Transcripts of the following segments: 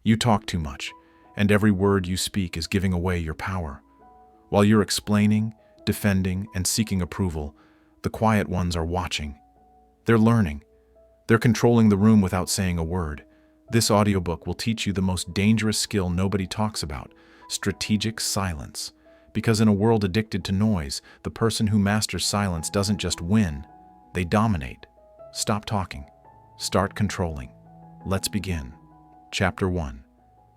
You talk too much, and every word you speak is giving away your power. While you're explaining, defending, and seeking approval, the quiet ones are watching. They're learning. They're controlling the room without saying a word. This audiobook will teach you the most dangerous skill nobody talks about: strategic silence. Because in a world addicted to noise, the person who masters silence doesn't just win, they dominate. Stop talking. Start controlling. Let's begin. Chapter 1.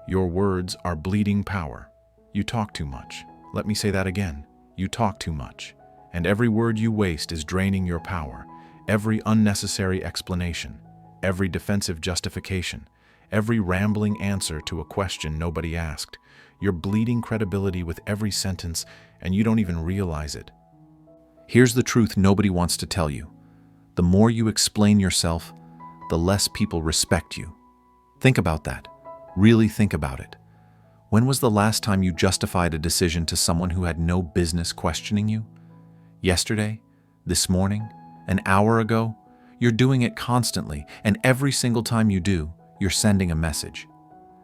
Your words are bleeding power. You talk too much. Let me say that again. You talk too much. And every word you waste is draining your power. Every unnecessary explanation, every defensive justification, every rambling answer to a question nobody asked. You're bleeding credibility with every sentence, and you don't even realize it. Here's the truth nobody wants to tell you. The more you explain yourself, the less people respect you. Think about that. Really think about it. When was the last time you justified a decision to someone who had no business questioning you? Yesterday? This morning? An hour ago? You're doing it constantly, and every single time you do, you're sending a message.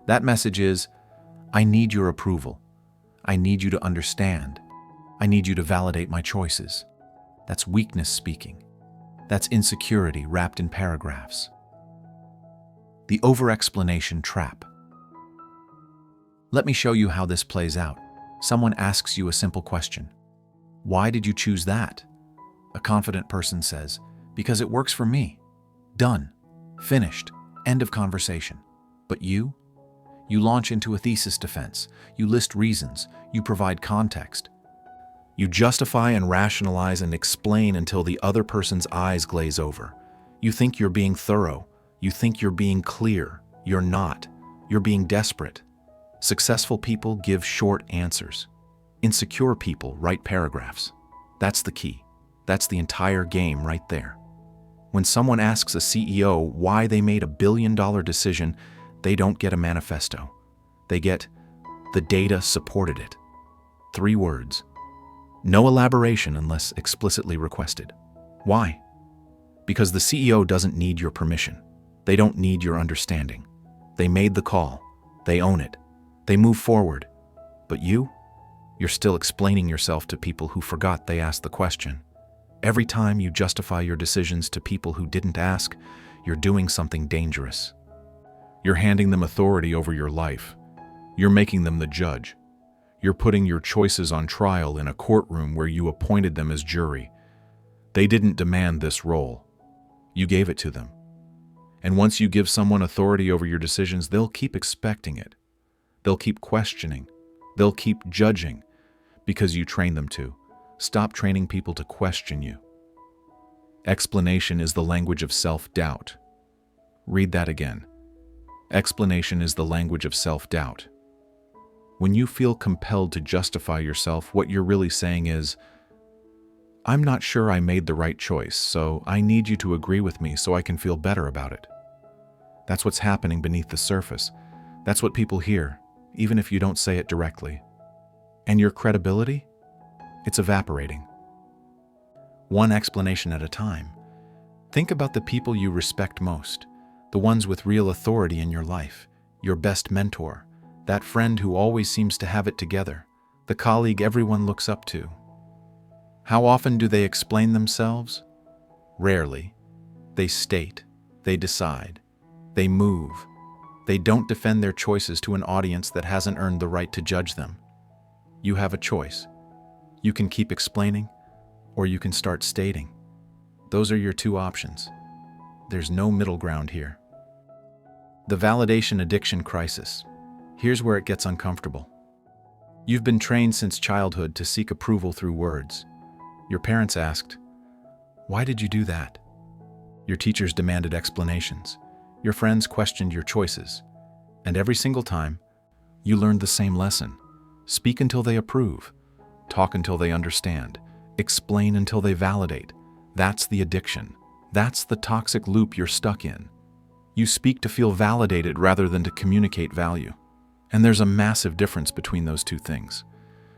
That message is, I need your approval. I need you to understand. I need you to validate my choices. That's weakness speaking. That's insecurity wrapped in paragraphs. The over-explanation trap. Let me show you how this plays out. Someone asks you a simple question. Why did you choose that? A confident person says, because it works for me. Done. Finished. End of conversation. But you? You launch into a thesis defense. You list reasons. You provide context. You justify and rationalize and explain until the other person's eyes glaze over. You think you're being thorough. You think you're being clear. You're not. You're being desperate. Successful people give short answers. Insecure people write paragraphs. That's the key. That's the entire game right there. When someone asks a CEO why they made $1 billion decision, they don't get a manifesto. They get, the data supported it. 3 words. No elaboration unless explicitly requested. Why? Because the CEO doesn't need your permission. They don't need your understanding. They made the call. They own it. They move forward. But you? You're still explaining yourself to people who forgot they asked the question. Every time you justify your decisions to people who didn't ask, you're doing something dangerous. You're handing them authority over your life. You're making them the judge. You're putting your choices on trial in a courtroom where you appointed them as jury. They didn't demand this role. You gave it to them. And once you give someone authority over your decisions, they'll keep expecting it. They'll keep questioning. They'll keep judging because you train them to. Stop training people to question you. Explanation is the language of self-doubt. Read that again. Explanation is the language of self-doubt. When you feel compelled to justify yourself, what you're really saying is, I'm not sure I made the right choice, so I need you to agree with me so I can feel better about it. That's what's happening beneath the surface. That's what people hear, even if you don't say it directly. And your credibility? It's evaporating. One explanation at a time. Think about the people you respect most, the ones with real authority in your life, your best mentor, that friend who always seems to have it together, the colleague everyone looks up to. How often do they explain themselves? Rarely. They state, they decide, they move. They don't defend their choices to an audience that hasn't earned the right to judge them. You have a choice. You can keep explaining, or you can start stating. Those are your 2 options. There's no middle ground here. The validation addiction crisis. Here's where it gets uncomfortable. You've been trained since childhood to seek approval through words. Your parents asked, "Why did you do that?" Your teachers demanded explanations. Your friends questioned your choices. And every single time, you learned the same lesson. Speak until they approve. Talk until they understand. Explain until they validate. That's the addiction. That's the toxic loop you're stuck in. You speak to feel validated rather than to communicate value. And there's a massive difference between those 2 things.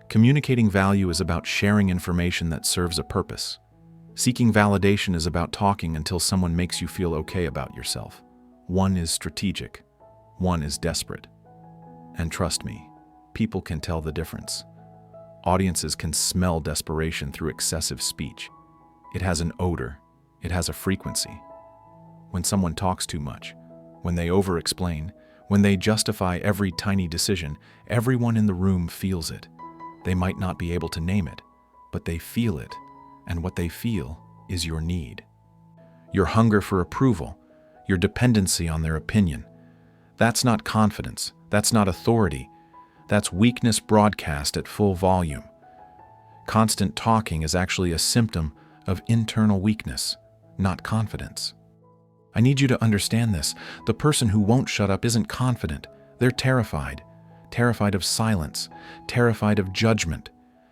Communicating value is about sharing information that serves a purpose. Seeking validation is about talking until someone makes you feel okay about yourself. One is strategic. one is desperate. And trust me, people can tell the difference. Audiences can smell desperation through excessive speech. It has an odor. It has a frequency. When someone talks too much, when they over-explain, when they justify every tiny decision, everyone in the room feels it. They might not be able to name it, but they feel it, and what they feel is your need. Your hunger for approval, your dependency on their opinion. That's not confidence, that's not authority, that's weakness broadcast at full volume. Constant talking is actually a symptom of internal weakness, not confidence. I need you to understand this. The person who won't shut up isn't confident. They're terrified. Terrified of silence. Terrified of judgment.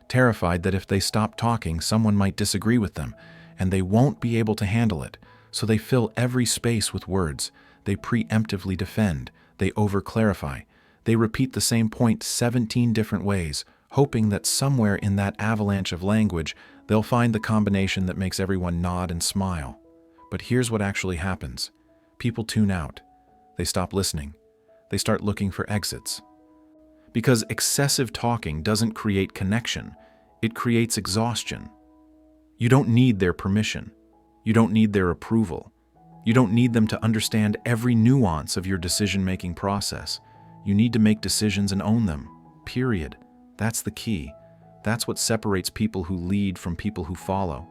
Terrified that if they stop talking, someone might disagree with them, and they won't be able to handle it. So they fill every space with words. They preemptively defend. They over-clarify. They repeat the same point 17 different ways, hoping that somewhere in that avalanche of language, they'll find the combination that makes everyone nod and smile. But here's what actually happens. People tune out. They stop listening. They start looking for exits. Because excessive talking doesn't create connection. It creates exhaustion. You don't need their permission. You don't need their approval. You don't need them to understand every nuance of your decision-making process. You need to make decisions and own them. Period. That's the key. That's what separates people who lead from people who follow.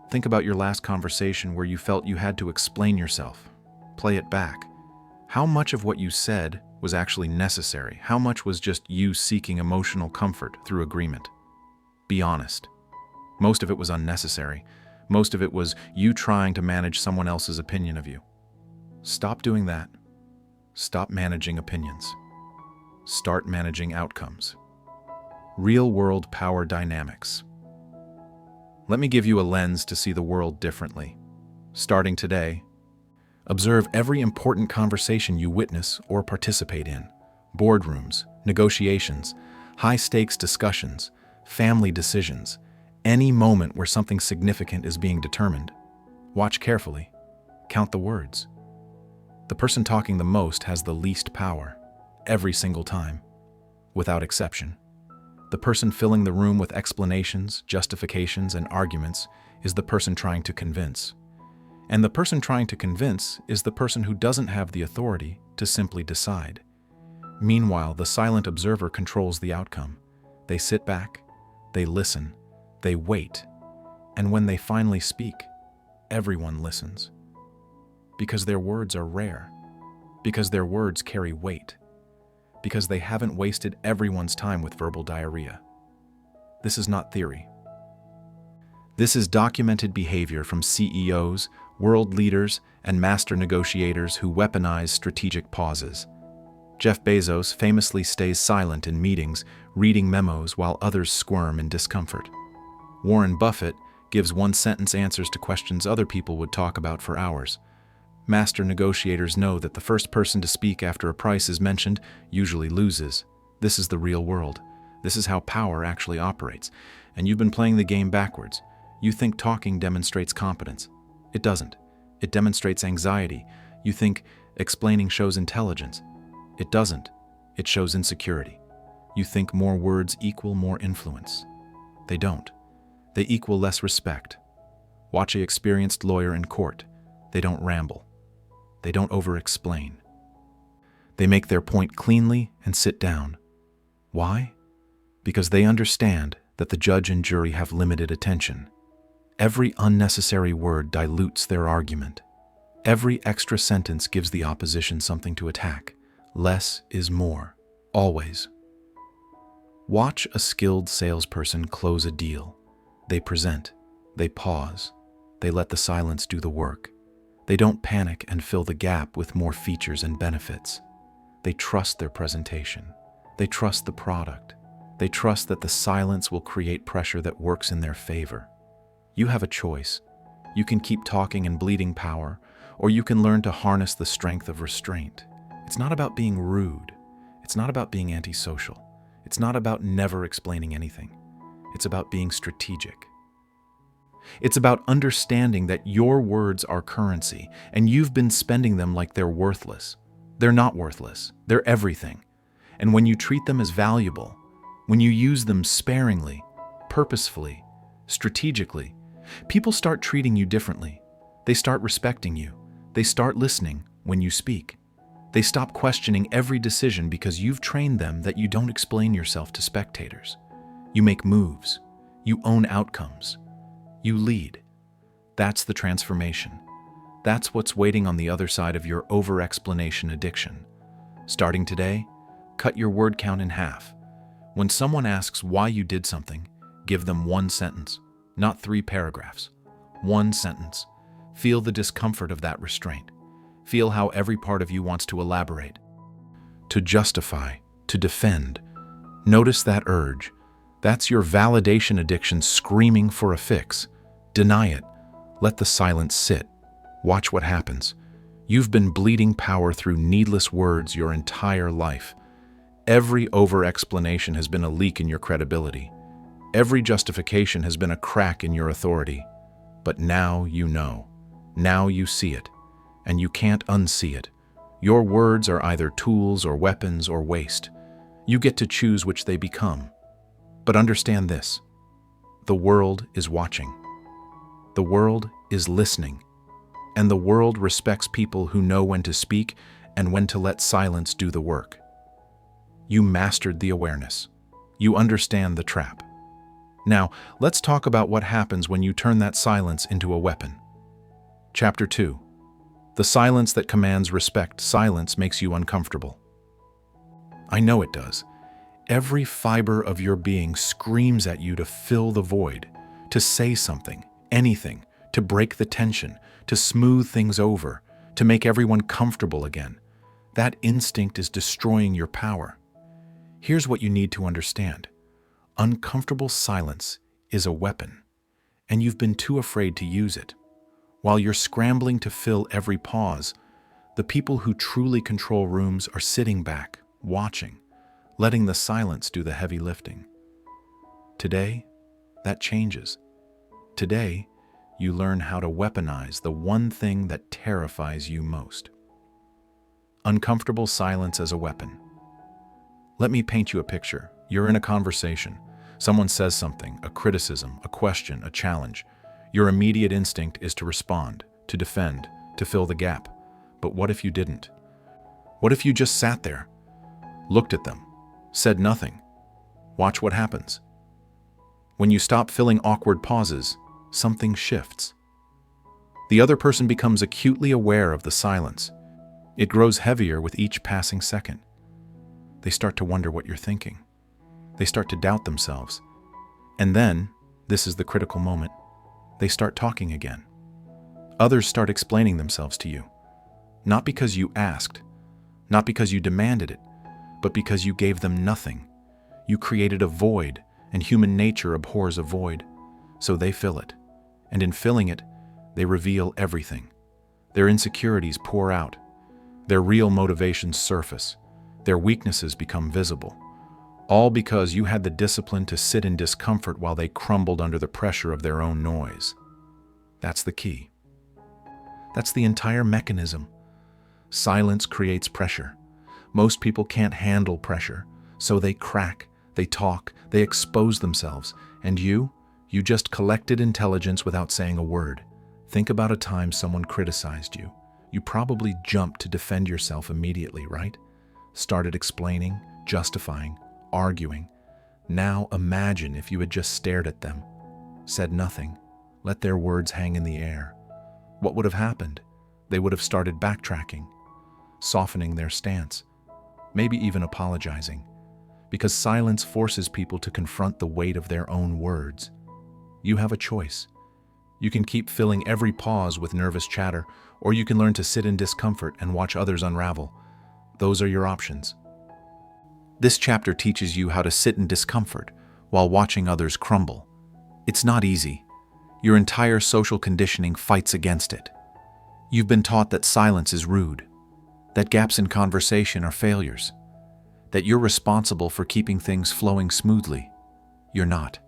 Think about your last conversation where you felt you had to explain yourself. Play it back. How much of what you said was actually necessary? How much was just you seeking emotional comfort through agreement? Be honest. Most of it was unnecessary. Most of it was you trying to manage someone else's opinion of you. Stop doing that. Stop managing opinions. Start managing outcomes. Real-world power dynamics. Let me give you a lens to see the world differently. Starting today, observe every important conversation you witness or participate in. Boardrooms, negotiations, high-stakes discussions, family decisions, any moment where something significant is being determined. Watch carefully. Count the words. The person talking the most has the least power, every single time, without exception. The person filling the room with explanations, justifications, and arguments is the person trying to convince. And the person trying to convince is the person who doesn't have the authority to simply decide. Meanwhile, the silent observer controls the outcome. They sit back, they listen, they wait, and when they finally speak, everyone listens. Because their words are rare. Because their words carry weight. Because they haven't wasted everyone's time with verbal diarrhea. This is not theory. This is documented behavior from CEOs, world leaders, and master negotiators who weaponize strategic pauses. Jeff Bezos famously stays silent in meetings, reading memos while others squirm in discomfort. Warren Buffett gives one-sentence answers to questions other people would talk about for hours. Master negotiators know that the first person to speak after a price is mentioned usually loses. This is the real world. This is how power actually operates. And you've been playing the game backwards. You think talking demonstrates competence. It doesn't. It demonstrates anxiety. You think explaining shows intelligence. It doesn't. It shows insecurity. You think more words equal more influence. They don't. They equal less respect. Watch an experienced lawyer in court. They don't ramble. They don't over-explain. They make their point cleanly and sit down. Why? Because they understand that the judge and jury have limited attention. Every unnecessary word dilutes their argument. Every extra sentence gives the opposition something to attack. Less is more, always. Watch a skilled salesperson close a deal. They present, they pause, they let the silence do the work. They don't panic and fill the gap with more features and benefits. They trust their presentation. They trust the product. They trust that the silence will create pressure that works in their favor. You have a choice. You can keep talking and bleeding power, or you can learn to harness the strength of restraint. It's not about being rude. It's not about being antisocial. It's not about never explaining anything. It's about being strategic. It's about understanding that your words are currency, and you've been spending them like they're worthless. They're not worthless. They're everything. And when you treat them as valuable, when you use them sparingly, purposefully, strategically, people start treating you differently. They start respecting you. They start listening when you speak. They stop questioning every decision because you've trained them that you don't explain yourself to spectators. You make moves. You own outcomes. You lead. That's the transformation. That's what's waiting on the other side of your over-explanation addiction. Starting today, cut your word count in half. When someone asks why you did something, give them one sentence, not 3 paragraphs. One sentence. Feel the discomfort of that restraint. Feel how every part of you wants to elaborate, to justify, to defend. Notice that urge. That's your validation addiction screaming for a fix. Deny it. Let the silence sit. Watch what happens. You've been bleeding power through needless words your entire life. Every over-explanation has been a leak in your credibility. Every justification has been a crack in your authority. But now you know. Now you see it. And you can't unsee it. Your words are either tools or weapons or waste. You get to choose which they become. But understand this. The world is watching. The world is listening. And the world respects people who know when to speak and when to let silence do the work. You mastered the awareness. You understand the trap. Now, let's talk about what happens when you turn that silence into a weapon. Chapter 2. The silence that commands respect. Silence makes you uncomfortable. I know it does. Every fiber of your being screams at you to fill the void, to say something, anything, to break the tension, to smooth things over, to make everyone comfortable again. That instinct is destroying your power. Here's what you need to understand. Uncomfortable silence is a weapon, and you've been too afraid to use it. While you're scrambling to fill every pause, the people who truly control rooms are sitting back, watching, letting the silence do the heavy lifting. Today, that changes. Today, you learn how to weaponize the one thing that terrifies you most. Uncomfortable silence as a weapon. Let me paint you a picture. You're in a conversation. Someone says something, a criticism, a question, a challenge. Your immediate instinct is to respond, to defend, to fill the gap. But what if you didn't? What if you just sat there, looked at them, said nothing? Watch what happens. When you stop filling awkward pauses, something shifts. The other person becomes acutely aware of the silence. It grows heavier with each passing second. They start to wonder what you're thinking. They start to doubt themselves. And then, this is the critical moment, they start talking again. Others start explaining themselves to you. Not because you asked, not because you demanded it, but because you gave them nothing. You created a void, and human nature abhors a void. So they fill it. And in filling it, they reveal everything. Their insecurities pour out. Their real motivations surface. Their weaknesses become visible. All because you had the discipline to sit in discomfort while they crumbled under the pressure of their own noise. That's the key. That's the entire mechanism. Silence creates pressure. Most people can't handle pressure, so they crack, they talk, they expose themselves, and you just collected intelligence without saying a word. Think about a time someone criticized you. You probably jumped to defend yourself immediately, right? Started explaining, justifying, arguing. Now imagine if you had just stared at them, said nothing, let their words hang in the air. What would have happened? They would have started backtracking, softening their stance, maybe even apologizing, because silence forces people to confront the weight of their own words. You have a choice. You can keep filling every pause with nervous chatter, or you can learn to sit in discomfort and watch others unravel. Those are your options. This chapter teaches you how to sit in discomfort while watching others crumble. It's not easy. Your entire social conditioning fights against it. You've been taught that silence is rude, that gaps in conversation are failures, that you're responsible for keeping things flowing smoothly. You're not.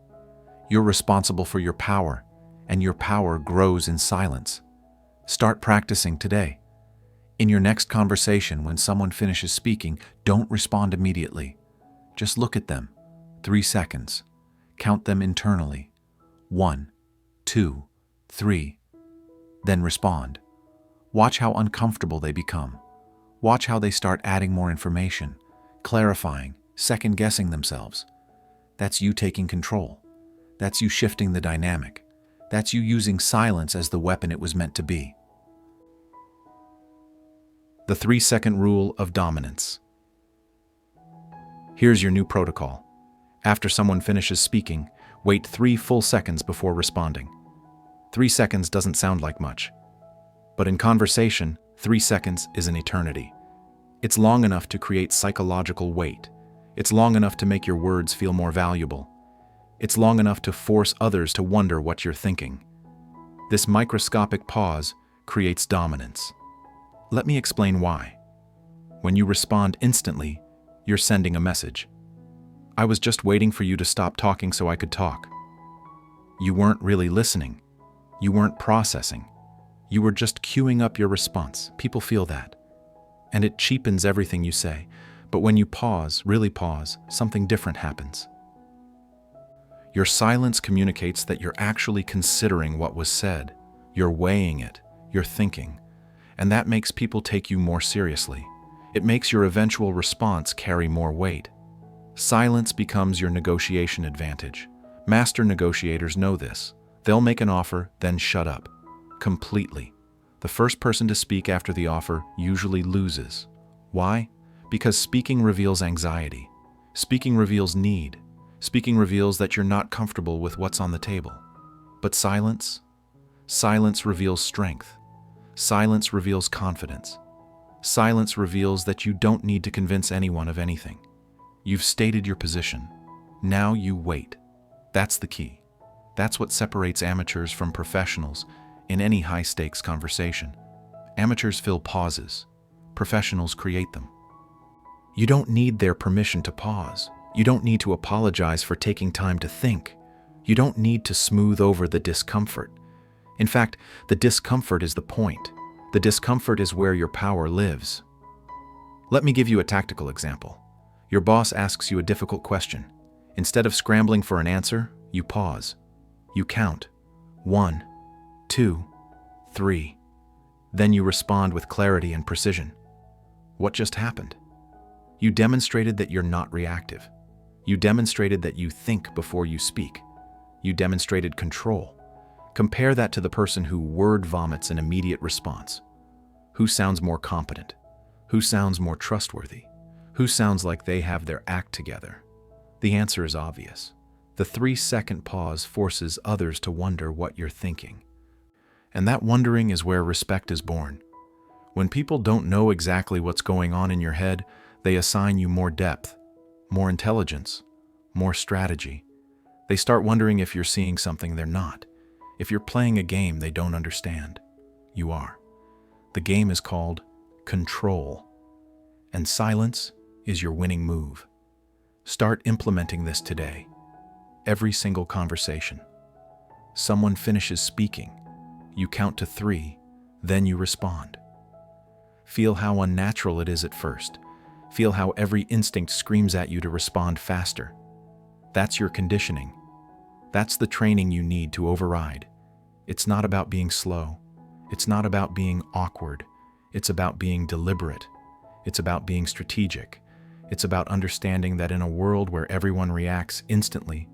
You're responsible for your power, and your power grows in silence. Start practicing today. In your next conversation, when someone finishes speaking, don't respond immediately. Just look at them. 3 seconds. Count them internally. 1, 2, 3. Then respond. Watch how uncomfortable they become. Watch how they start adding more information, clarifying, second-guessing themselves. That's you taking control. That's you shifting the dynamic. That's you using silence as the weapon it was meant to be. The 3-second rule of dominance. Here's your new protocol. After someone finishes speaking, wait 3 full seconds before responding. 3 seconds doesn't sound like much. But in conversation, 3 seconds is an eternity. It's long enough to create psychological weight. It's long enough to make your words feel more valuable. It's long enough to force others to wonder what you're thinking. This microscopic pause creates dominance. Let me explain why. When you respond instantly, you're sending a message. I was just waiting for you to stop talking so I could talk. You weren't really listening. You weren't processing. You were just queuing up your response. People feel that. And it cheapens everything you say. But when you pause, really pause, something different happens. Your silence communicates that you're actually considering what was said. You're weighing it. You're thinking. And that makes people take you more seriously. It makes your eventual response carry more weight. Silence becomes your negotiation advantage. Master negotiators know this. They'll make an offer, then shut up. Completely. The first person to speak after the offer usually loses. Why? Because speaking reveals anxiety. Speaking reveals need. Speaking reveals that you're not comfortable with what's on the table. But silence? Silence reveals strength. Silence reveals confidence. Silence reveals that you don't need to convince anyone of anything. You've stated your position. Now you wait. That's the key. That's what separates amateurs from professionals in any high-stakes conversation. Amateurs fill pauses. Professionals create them. You don't need their permission to pause. You don't need to apologize for taking time to think. You don't need to smooth over the discomfort. In fact, the discomfort is the point. The discomfort is where your power lives. Let me give you a tactical example. Your boss asks you a difficult question. Instead of scrambling for an answer, you pause. You count. 1, 2, 3. Then you respond with clarity and precision. What just happened? You demonstrated that you're not reactive. You demonstrated that you think before you speak. You demonstrated control. Compare that to the person who word vomits an immediate response. Who sounds more competent? Who sounds more trustworthy? Who sounds like they have their act together? The answer is obvious. The 3-second pause forces others to wonder what you're thinking. And that wondering is where respect is born. When people don't know exactly what's going on in your head, they assign you more depth, more intelligence, more strategy. They start wondering if you're seeing something they're not. If you're playing a game they don't understand. You are. The game is called control. And silence is your winning move. Start implementing this today. Every single conversation. Someone finishes speaking. You count to 3, then you respond. Feel how unnatural it is at first. Feel how every instinct screams at you to respond faster. That's your conditioning. That's the training you need to override. It's not about being slow. It's not about being awkward. It's about being deliberate. It's about being strategic. It's about understanding that in a world where everyone reacts instantly,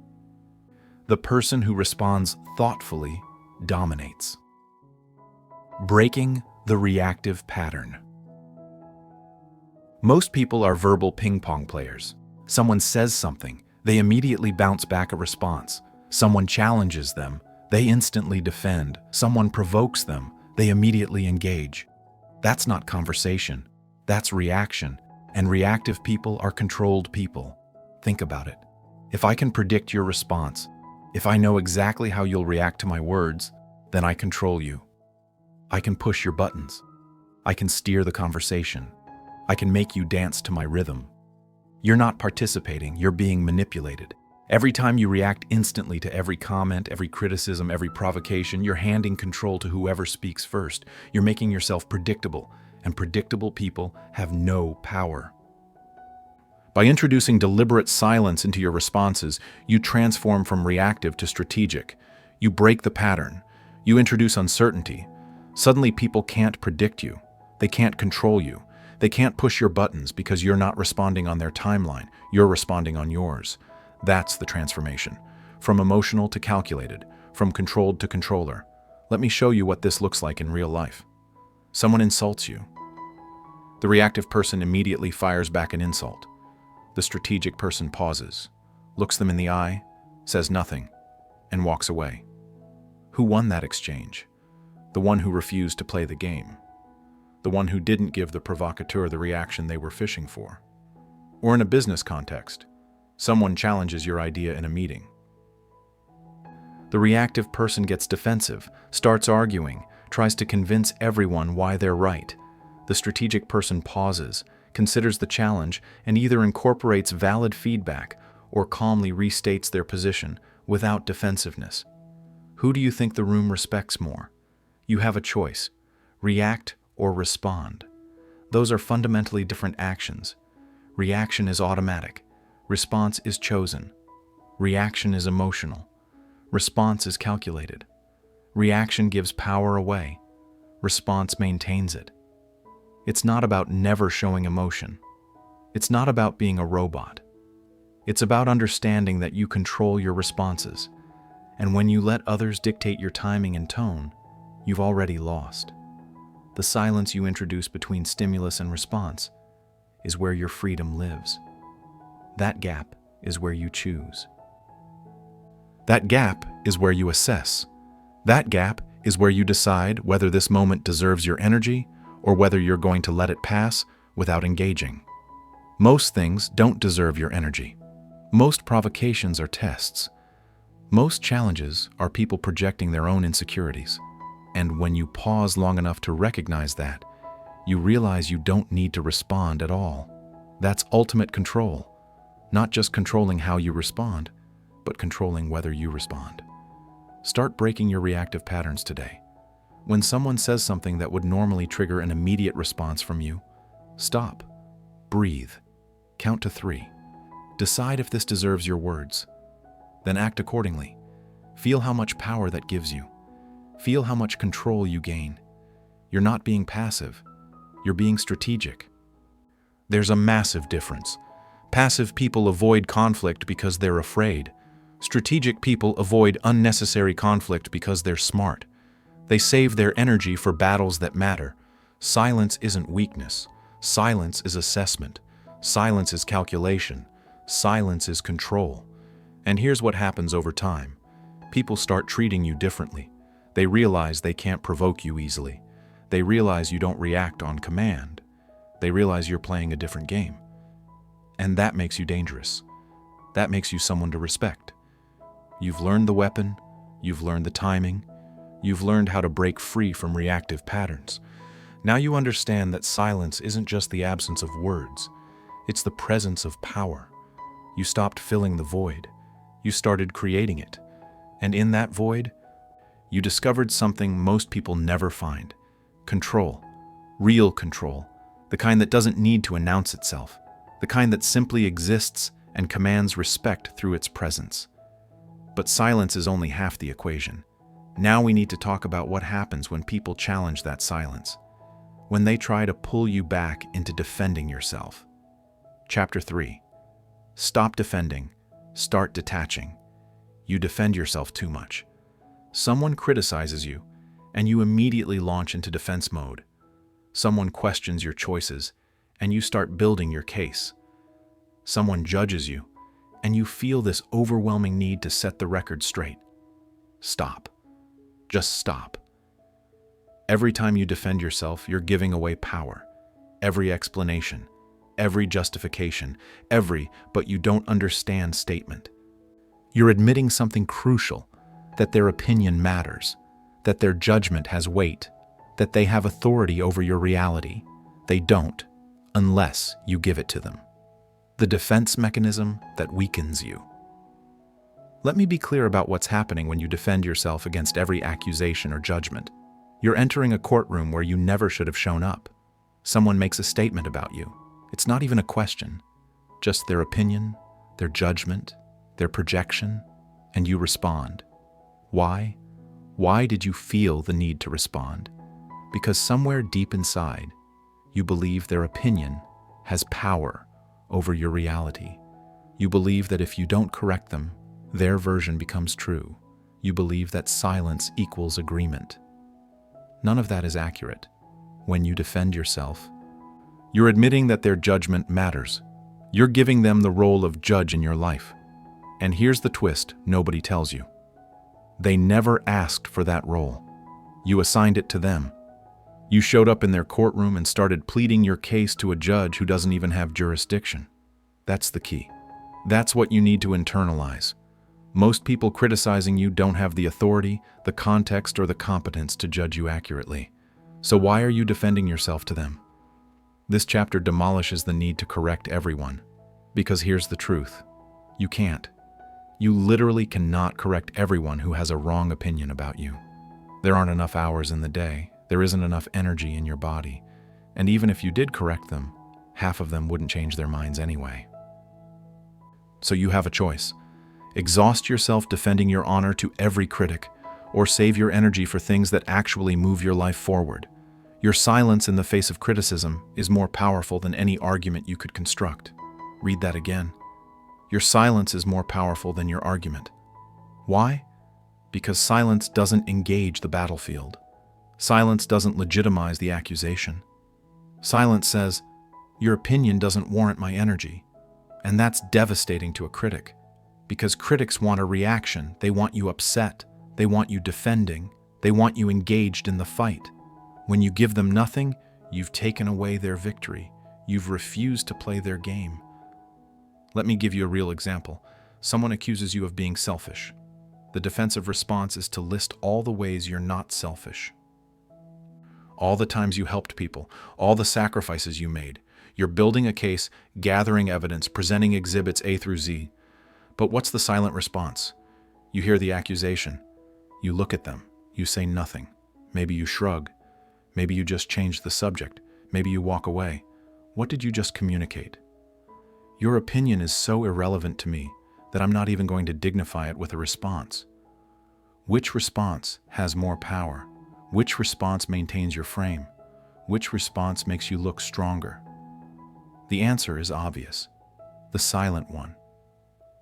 the person who responds thoughtfully dominates. Breaking the reactive pattern. Most people are verbal ping-pong players. Someone says something, they immediately bounce back a response. Someone challenges them, they instantly defend. Someone provokes them, they immediately engage. That's not conversation. That's reaction. And reactive people are controlled people. Think about it. If I can predict your response, if I know exactly how you'll react to my words, then I control you. I can push your buttons. I can steer the conversation. I can make you dance to my rhythm. You're not participating, you're being manipulated. Every time you react instantly to every comment, every criticism, every provocation, you're handing control to whoever speaks first. You're making yourself predictable. and predictable people have no power. By introducing deliberate silence into your responses, you transform from reactive to strategic. You break the pattern. You introduce uncertainty. Suddenly, people can't predict you. They can't control you. They can't push your buttons because you're not responding on their timeline. You're responding on yours. That's the transformation. From emotional to calculated, from controlled to controller. Let me show you what this looks like in real life. Someone insults you. The reactive person immediately fires back an insult. The strategic person pauses, looks them in the eye, says nothing, and walks away. Who won that exchange? The one who refused to play the game. The one who didn't give the provocateur the reaction they were fishing for. Or in a business context, someone challenges your idea in a meeting. The reactive person gets defensive, starts arguing, tries to convince everyone why they're right. The strategic person pauses, considers the challenge, and either incorporates valid feedback or calmly restates their position without defensiveness. Who do you think the room respects more? You have a choice: react or respond. Those are fundamentally different actions. Reaction is automatic. Response is chosen. Reaction is emotional. Response is calculated. Reaction gives power away. Response maintains it. It's not about never showing emotion. It's not about being a robot. It's about understanding that you control your responses. And when you let others dictate your timing and tone, you've already lost. The silence you introduce between stimulus and response is where your freedom lives. That gap is where you choose. That gap is where you assess. That gap is where you decide whether this moment deserves your energy or whether you're going to let it pass without engaging. Most things don't deserve your energy. Most provocations are tests. Most challenges are people projecting their own insecurities. And when you pause long enough to recognize that, you realize you don't need to respond at all. That's ultimate control. Not just controlling how you respond, but controlling whether you respond. Start breaking your reactive patterns today. When someone says something that would normally trigger an immediate response from you, stop, breathe, count to 3. Decide if this deserves your words. Then act accordingly. Feel how much power that gives you. Feel how much control you gain. You're not being passive. You're being strategic. There's a massive difference. Passive people avoid conflict because they're afraid. Strategic people avoid unnecessary conflict because they're smart. They save their energy for battles that matter. Silence isn't weakness. Silence is assessment. Silence is calculation. Silence is control. And here's what happens over time. People start treating you differently. They realize they can't provoke you easily. They realize you don't react on command. They realize you're playing a different game. And that makes you dangerous. That makes you someone to respect. You've learned the weapon. You've learned the timing. You've learned how to break free from reactive patterns. Now you understand that silence isn't just the absence of words. It's the presence of power. You stopped filling the void. You started creating it. And in that void, you discovered something most people never find: control. Real control. The kind that doesn't need to announce itself. The kind that simply exists and commands respect through its presence. But silence is only half the equation. Now we need to talk about what happens when people challenge that silence, when they try to pull you back into defending yourself. Chapter 3. Stop defending. Start detaching. You defend yourself too much. Someone criticizes you, and you immediately launch into defense mode. Someone questions your choices, and you start building your case. Someone judges you, and you feel this overwhelming need to set the record straight. Stop. Just stop. Every time you defend yourself, you're giving away power. Every explanation, every justification, every "but you don't understand" statement. You're admitting something crucial: that their opinion matters, that their judgment has weight, that they have authority over your reality. They don't, unless you give it to them. The defense mechanism that weakens you. Let me be clear about what's happening when you defend yourself against every accusation or judgment. You're entering a courtroom where you never should have shown up. Someone makes a statement about you. It's not even a question, just their opinion, their judgment, their projection, and you respond. Why? Why did you feel the need to respond? Because somewhere deep inside, you believe their opinion has power over your reality. You believe that if you don't correct them, their version becomes true. You believe that silence equals agreement. None of that is accurate. When you defend yourself, you're admitting that their judgment matters. You're giving them the role of judge in your life. And here's the twist nobody tells you. They never asked for that role. You assigned it to them. You showed up in their courtroom and started pleading your case to a judge who doesn't even have jurisdiction. That's the key. That's what you need to internalize. Most people criticizing you don't have the authority, the context, or the competence to judge you accurately. So why are you defending yourself to them? This chapter demolishes the need to correct everyone. Because here's the truth. You can't. You literally cannot correct everyone who has a wrong opinion about you. There aren't enough hours in the day. There isn't enough energy in your body. And even if you did correct them, half of them wouldn't change their minds anyway. So you have a choice. Exhaust yourself defending your honor to every critic, or save your energy for things that actually move your life forward. Your silence in the face of criticism is more powerful than any argument you could construct. Read that again. Your silence is more powerful than your argument. Why? Because silence doesn't engage the battlefield. Silence doesn't legitimize the accusation. Silence says, your opinion doesn't warrant my energy. And that's devastating to a critic. Because critics want a reaction. They want you upset. They want you defending. They want you engaged in the fight. When you give them nothing, you've taken away their victory. You've refused to play their game. Let me give you a real example. Someone accuses you of being selfish. The defensive response is to list all the ways you're not selfish. All the times you helped people, all the sacrifices you made. You're building a case, gathering evidence, presenting exhibits A through Z. But what's the silent response? You hear the accusation. You look at them. You say nothing. Maybe you shrug. Maybe you just change the subject. Maybe you walk away. What did you just communicate? Your opinion is so irrelevant to me that I'm not even going to dignify it with a response. Which response has more power? Which response maintains your frame? Which response makes you look stronger? The answer is obvious. The silent one.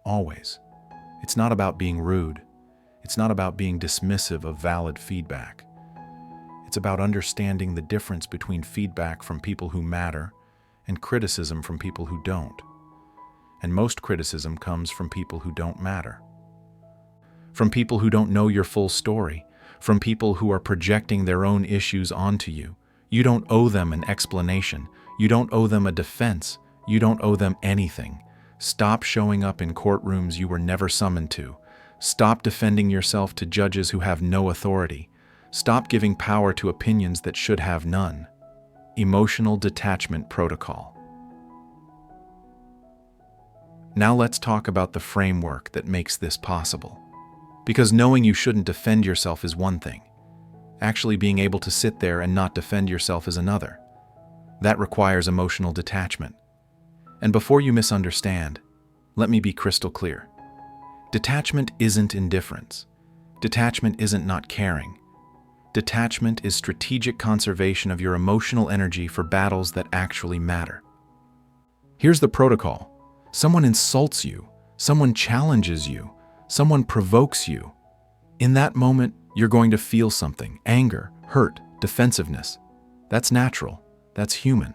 Always. It's not about being rude. It's not about being dismissive of valid feedback. It's about understanding the difference between feedback from people who matter and criticism from people who don't. And most criticism comes from people who don't matter. From people who don't know your full story. From people who are projecting their own issues onto you. You don't owe them an explanation. You don't owe them a defense. You don't owe them anything. Stop showing up in courtrooms you were never summoned to. Stop defending yourself to judges who have no authority. Stop giving power to opinions that should have none. Emotional detachment protocol. Now let's talk about the framework that makes this possible. Because knowing you shouldn't defend yourself is one thing. Actually being able to sit there and not defend yourself is another. That requires emotional detachment. And before you misunderstand, let me be crystal clear. Detachment isn't indifference. Detachment isn't not caring. Detachment is strategic conservation of your emotional energy for battles that actually matter. Here's the protocol. Someone insults you. Someone challenges you. Someone provokes you. In that moment, you're going to feel something: anger, hurt, defensiveness. That's natural. That's human.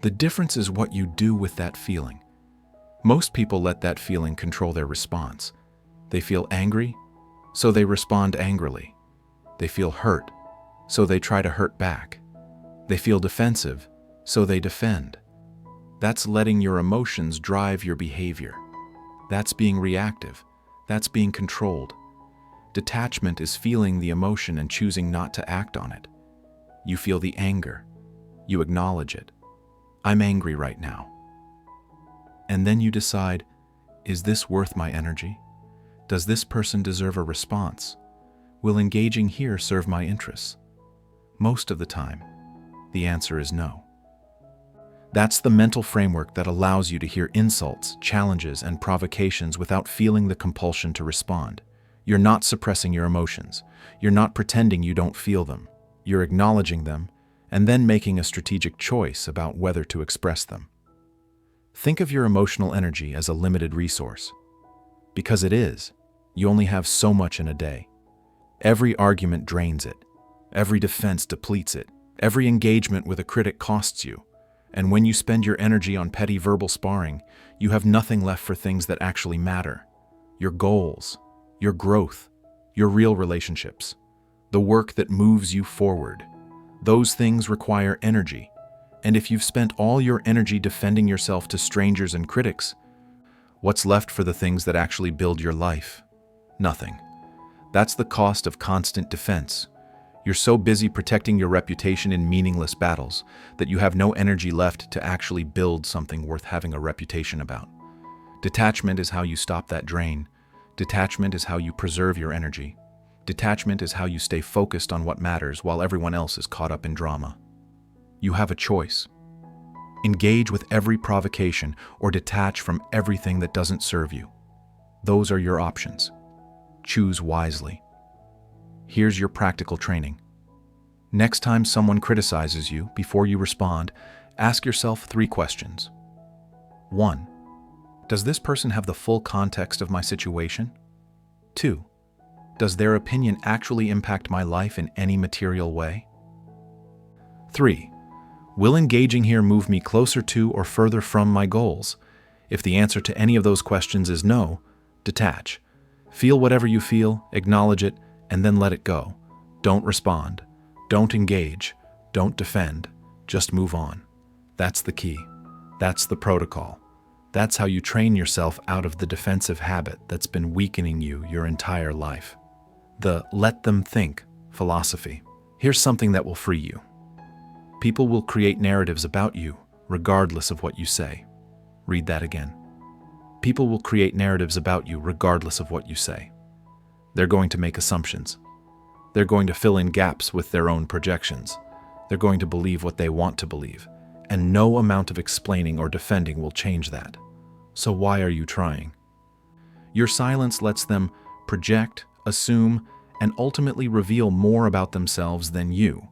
The difference is what you do with that feeling. Most people let that feeling control their response. They feel angry, so they respond angrily. They feel hurt, so they try to hurt back. They feel defensive, so they defend. That's letting your emotions drive your behavior. That's being reactive. That's being controlled. Detachment is feeling the emotion and choosing not to act on it. You feel the anger. You acknowledge it. I'm angry right now. And then you decide, is this worth my energy? Does this person deserve a response? Will engaging here serve my interests? Most of the time, the answer is no. That's the mental framework that allows you to hear insults, challenges, and provocations without feeling the compulsion to respond. You're not suppressing your emotions. You're not pretending you don't feel them. You're acknowledging them and then making a strategic choice about whether to express them. Think of your emotional energy as a limited resource. Because it is. You only have so much in a day. Every argument drains it. Every defense depletes it. Every engagement with a critic costs you. And when you spend your energy on petty verbal sparring, you have nothing left for things that actually matter. Your goals, your growth, your real relationships, the work that moves you forward. Those things require energy. And if you've spent all your energy defending yourself to strangers and critics, what's left for the things that actually build your life? Nothing. That's the cost of constant defense. You're so busy protecting your reputation in meaningless battles that you have no energy left to actually build something worth having a reputation about. Detachment is how you stop that drain. Detachment is how you preserve your energy. Detachment is how you stay focused on what matters while everyone else is caught up in drama. You have a choice. Engage with every provocation or detach from everything that doesn't serve you. Those are your options. Choose wisely. Here's your practical training. Next time someone criticizes you, before you respond, ask yourself 3 questions. 1. Does this person have the full context of my situation? 2. Does their opinion actually impact my life in any material way? 3. Will engaging here move me closer to or further from my goals? If the answer to any of those questions is no, detach. Feel whatever you feel, acknowledge it, and then let it go. Don't respond. Don't engage. Don't defend. Just move on. That's the key. That's the protocol. That's how you train yourself out of the defensive habit that's been weakening you your entire life. The let them think philosophy. Here's something that will free you. People will create narratives about you, regardless of what you say. Read that again. People will create narratives about you regardless of what you say. They're going to make assumptions. They're going to fill in gaps with their own projections. They're going to believe what they want to believe, and no amount of explaining or defending will change that. So why are you trying? Your silence lets them project, assume, and ultimately reveal more about themselves than you.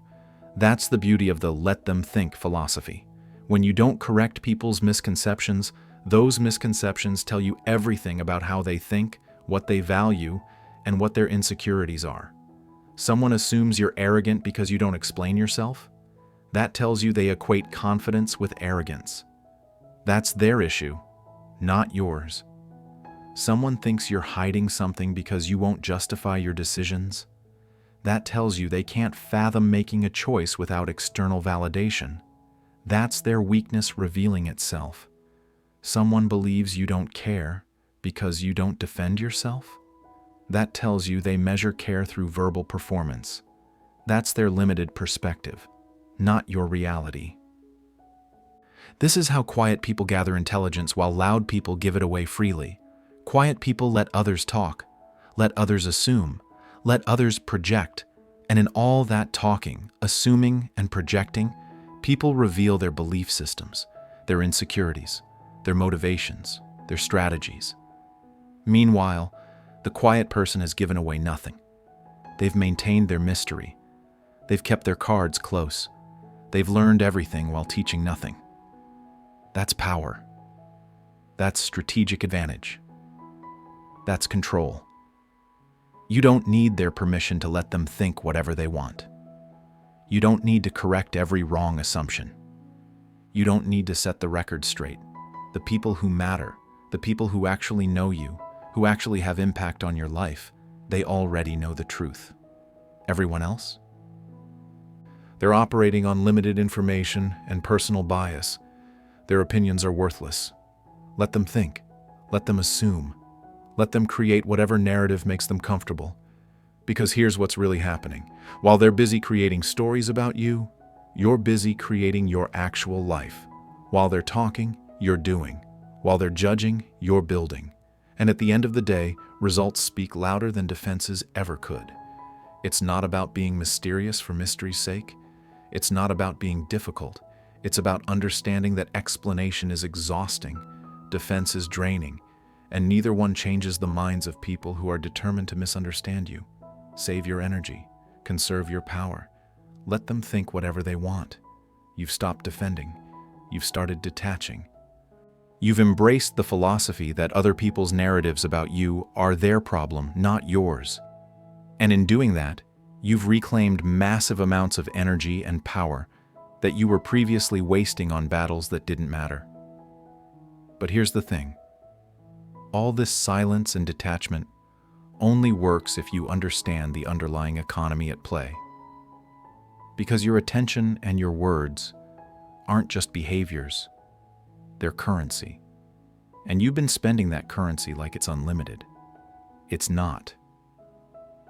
That's the beauty of the let them think philosophy. When you don't correct people's misconceptions, those misconceptions tell you everything about how they think, what they value, and what their insecurities are. Someone assumes you're arrogant because you don't explain yourself. That tells you they equate confidence with arrogance. That's their issue, not yours. Someone thinks you're hiding something because you won't justify your decisions. That tells you they can't fathom making a choice without external validation. That's their weakness revealing itself. Someone believes you don't care because you don't defend yourself. That tells you they measure care through verbal performance. That's their limited perspective, not your reality. This is how quiet people gather intelligence while loud people give it away freely. Quiet people let others talk, let others assume, let others project, and in all that talking, assuming, and projecting, people reveal their belief systems, their insecurities, their motivations, their strategies. Meanwhile, the quiet person has given away nothing. They've maintained their mystery. They've kept their cards close. They've learned everything while teaching nothing. That's power. That's strategic advantage. That's control. You don't need their permission to let them think whatever they want. You don't need to correct every wrong assumption. You don't need to set the record straight. The people who matter, the people who actually know you, who actually have impact on your life, they already know the truth. Everyone else? They're operating on limited information and personal bias. Their opinions are worthless. Let them think. Let them assume. Let them create whatever narrative makes them comfortable. Because here's what's really happening. While they're busy creating stories about you, you're busy creating your actual life. While they're talking, you're doing. While they're judging, you're building. And at the end of the day, results speak louder than defenses ever could. It's not about being mysterious for mystery's sake. It's not about being difficult. It's about understanding that explanation is exhausting, defense is draining, and neither one changes the minds of people who are determined to misunderstand you. Save your energy. Conserve your power. Let them think whatever they want. You've stopped defending. You've started detaching. You've embraced the philosophy that other people's narratives about you are their problem, not yours. And in doing that, you've reclaimed massive amounts of energy and power that you were previously wasting on battles that didn't matter. But here's the thing. All this silence and detachment only works if you understand the underlying economy at play. Because your attention and your words aren't just behaviors, they're currency. And you've been spending that currency like it's unlimited. It's not.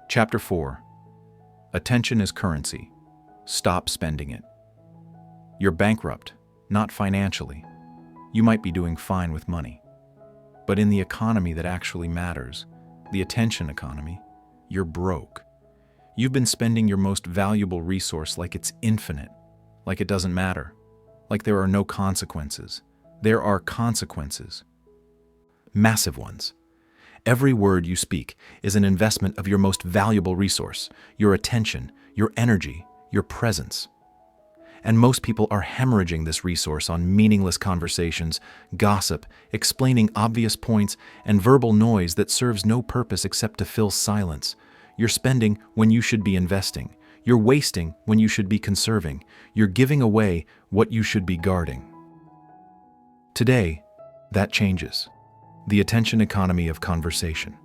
Chapter 4. Attention is currency. Stop spending it. You're bankrupt, not financially. You might be doing fine with money. But in the economy that actually matters, the attention economy, you're broke. You've been spending your most valuable resource like it's infinite, like it doesn't matter, like there are no consequences. There are consequences. Massive ones. Every word you speak is an investment of your most valuable resource, your attention, your energy, your presence. And most people are hemorrhaging this resource on meaningless conversations, gossip, explaining obvious points, and verbal noise that serves no purpose except to fill silence. You're spending when you should be investing. You're wasting when you should be conserving. You're giving away what you should be guarding. Today, that changes. The attention economy of conversation.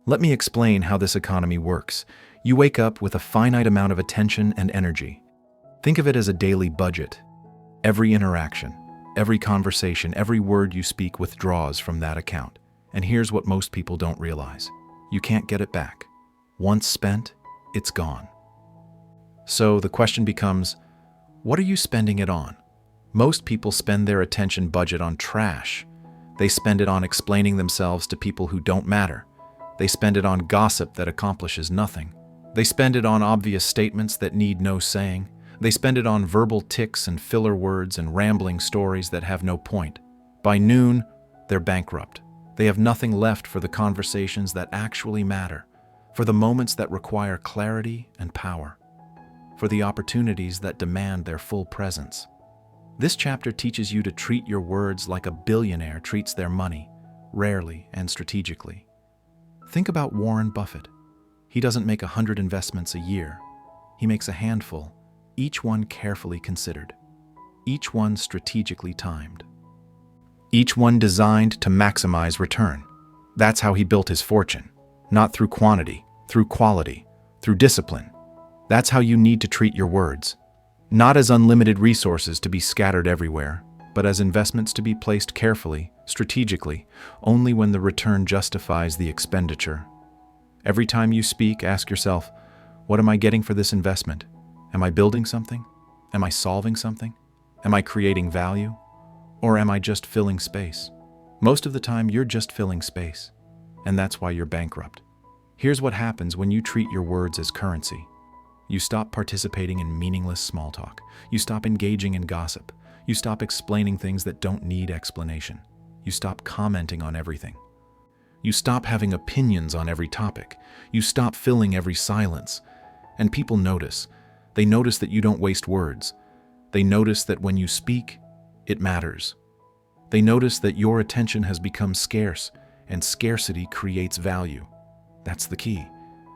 Let me explain how this economy works. You wake up with a finite amount of attention and energy. Think of it as a daily budget. Every interaction, every conversation, every word you speak withdraws from that account. And here's what most people don't realize. You can't get it back. Once spent, it's gone. So the question becomes, what are you spending it on? Most people spend their attention budget on trash. They spend it on explaining themselves to people who don't matter. They spend it on gossip that accomplishes nothing. They spend it on obvious statements that need no saying. They spend it on verbal tics and filler words and rambling stories that have no point. By noon, they're bankrupt. They have nothing left for the conversations that actually matter, for the moments that require clarity and power, for the opportunities that demand their full presence. This chapter teaches you to treat your words like a billionaire treats their money, rarely and strategically. Think about Warren Buffett. He doesn't make 100 investments a year. He makes a handful, each one carefully considered, each one strategically timed, each one designed to maximize return. That's how he built his fortune, not through quantity, through quality, through discipline. That's how you need to treat your words. Not as unlimited resources to be scattered everywhere, but as investments to be placed carefully, strategically, only when the return justifies the expenditure. Every time you speak, ask yourself, what am I getting for this investment? Am I building something? Am I solving something? Am I creating value? Or am I just filling space? Most of the time, you're just filling space, and that's why you're bankrupt. Here's what happens when you treat your words as currency. You stop participating in meaningless small talk. You stop engaging in gossip. You stop explaining things that don't need explanation. You stop commenting on everything. You stop having opinions on every topic. You stop filling every silence. And people notice. They notice that you don't waste words. They notice that when you speak, it matters. They notice that your attention has become scarce, and scarcity creates value. That's the key.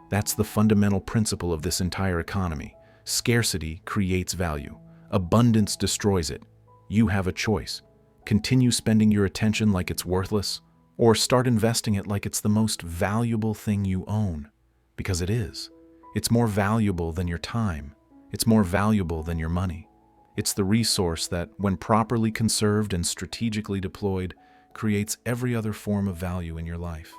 That's the fundamental principle of this entire economy. Scarcity creates value. Abundance destroys it. You have a choice. Continue spending your attention like it's worthless, or start investing it like it's the most valuable thing you own. Because it is. It's more valuable than your time. It's more valuable than your money. It's the resource that, when properly conserved and strategically deployed, creates every other form of value in your life.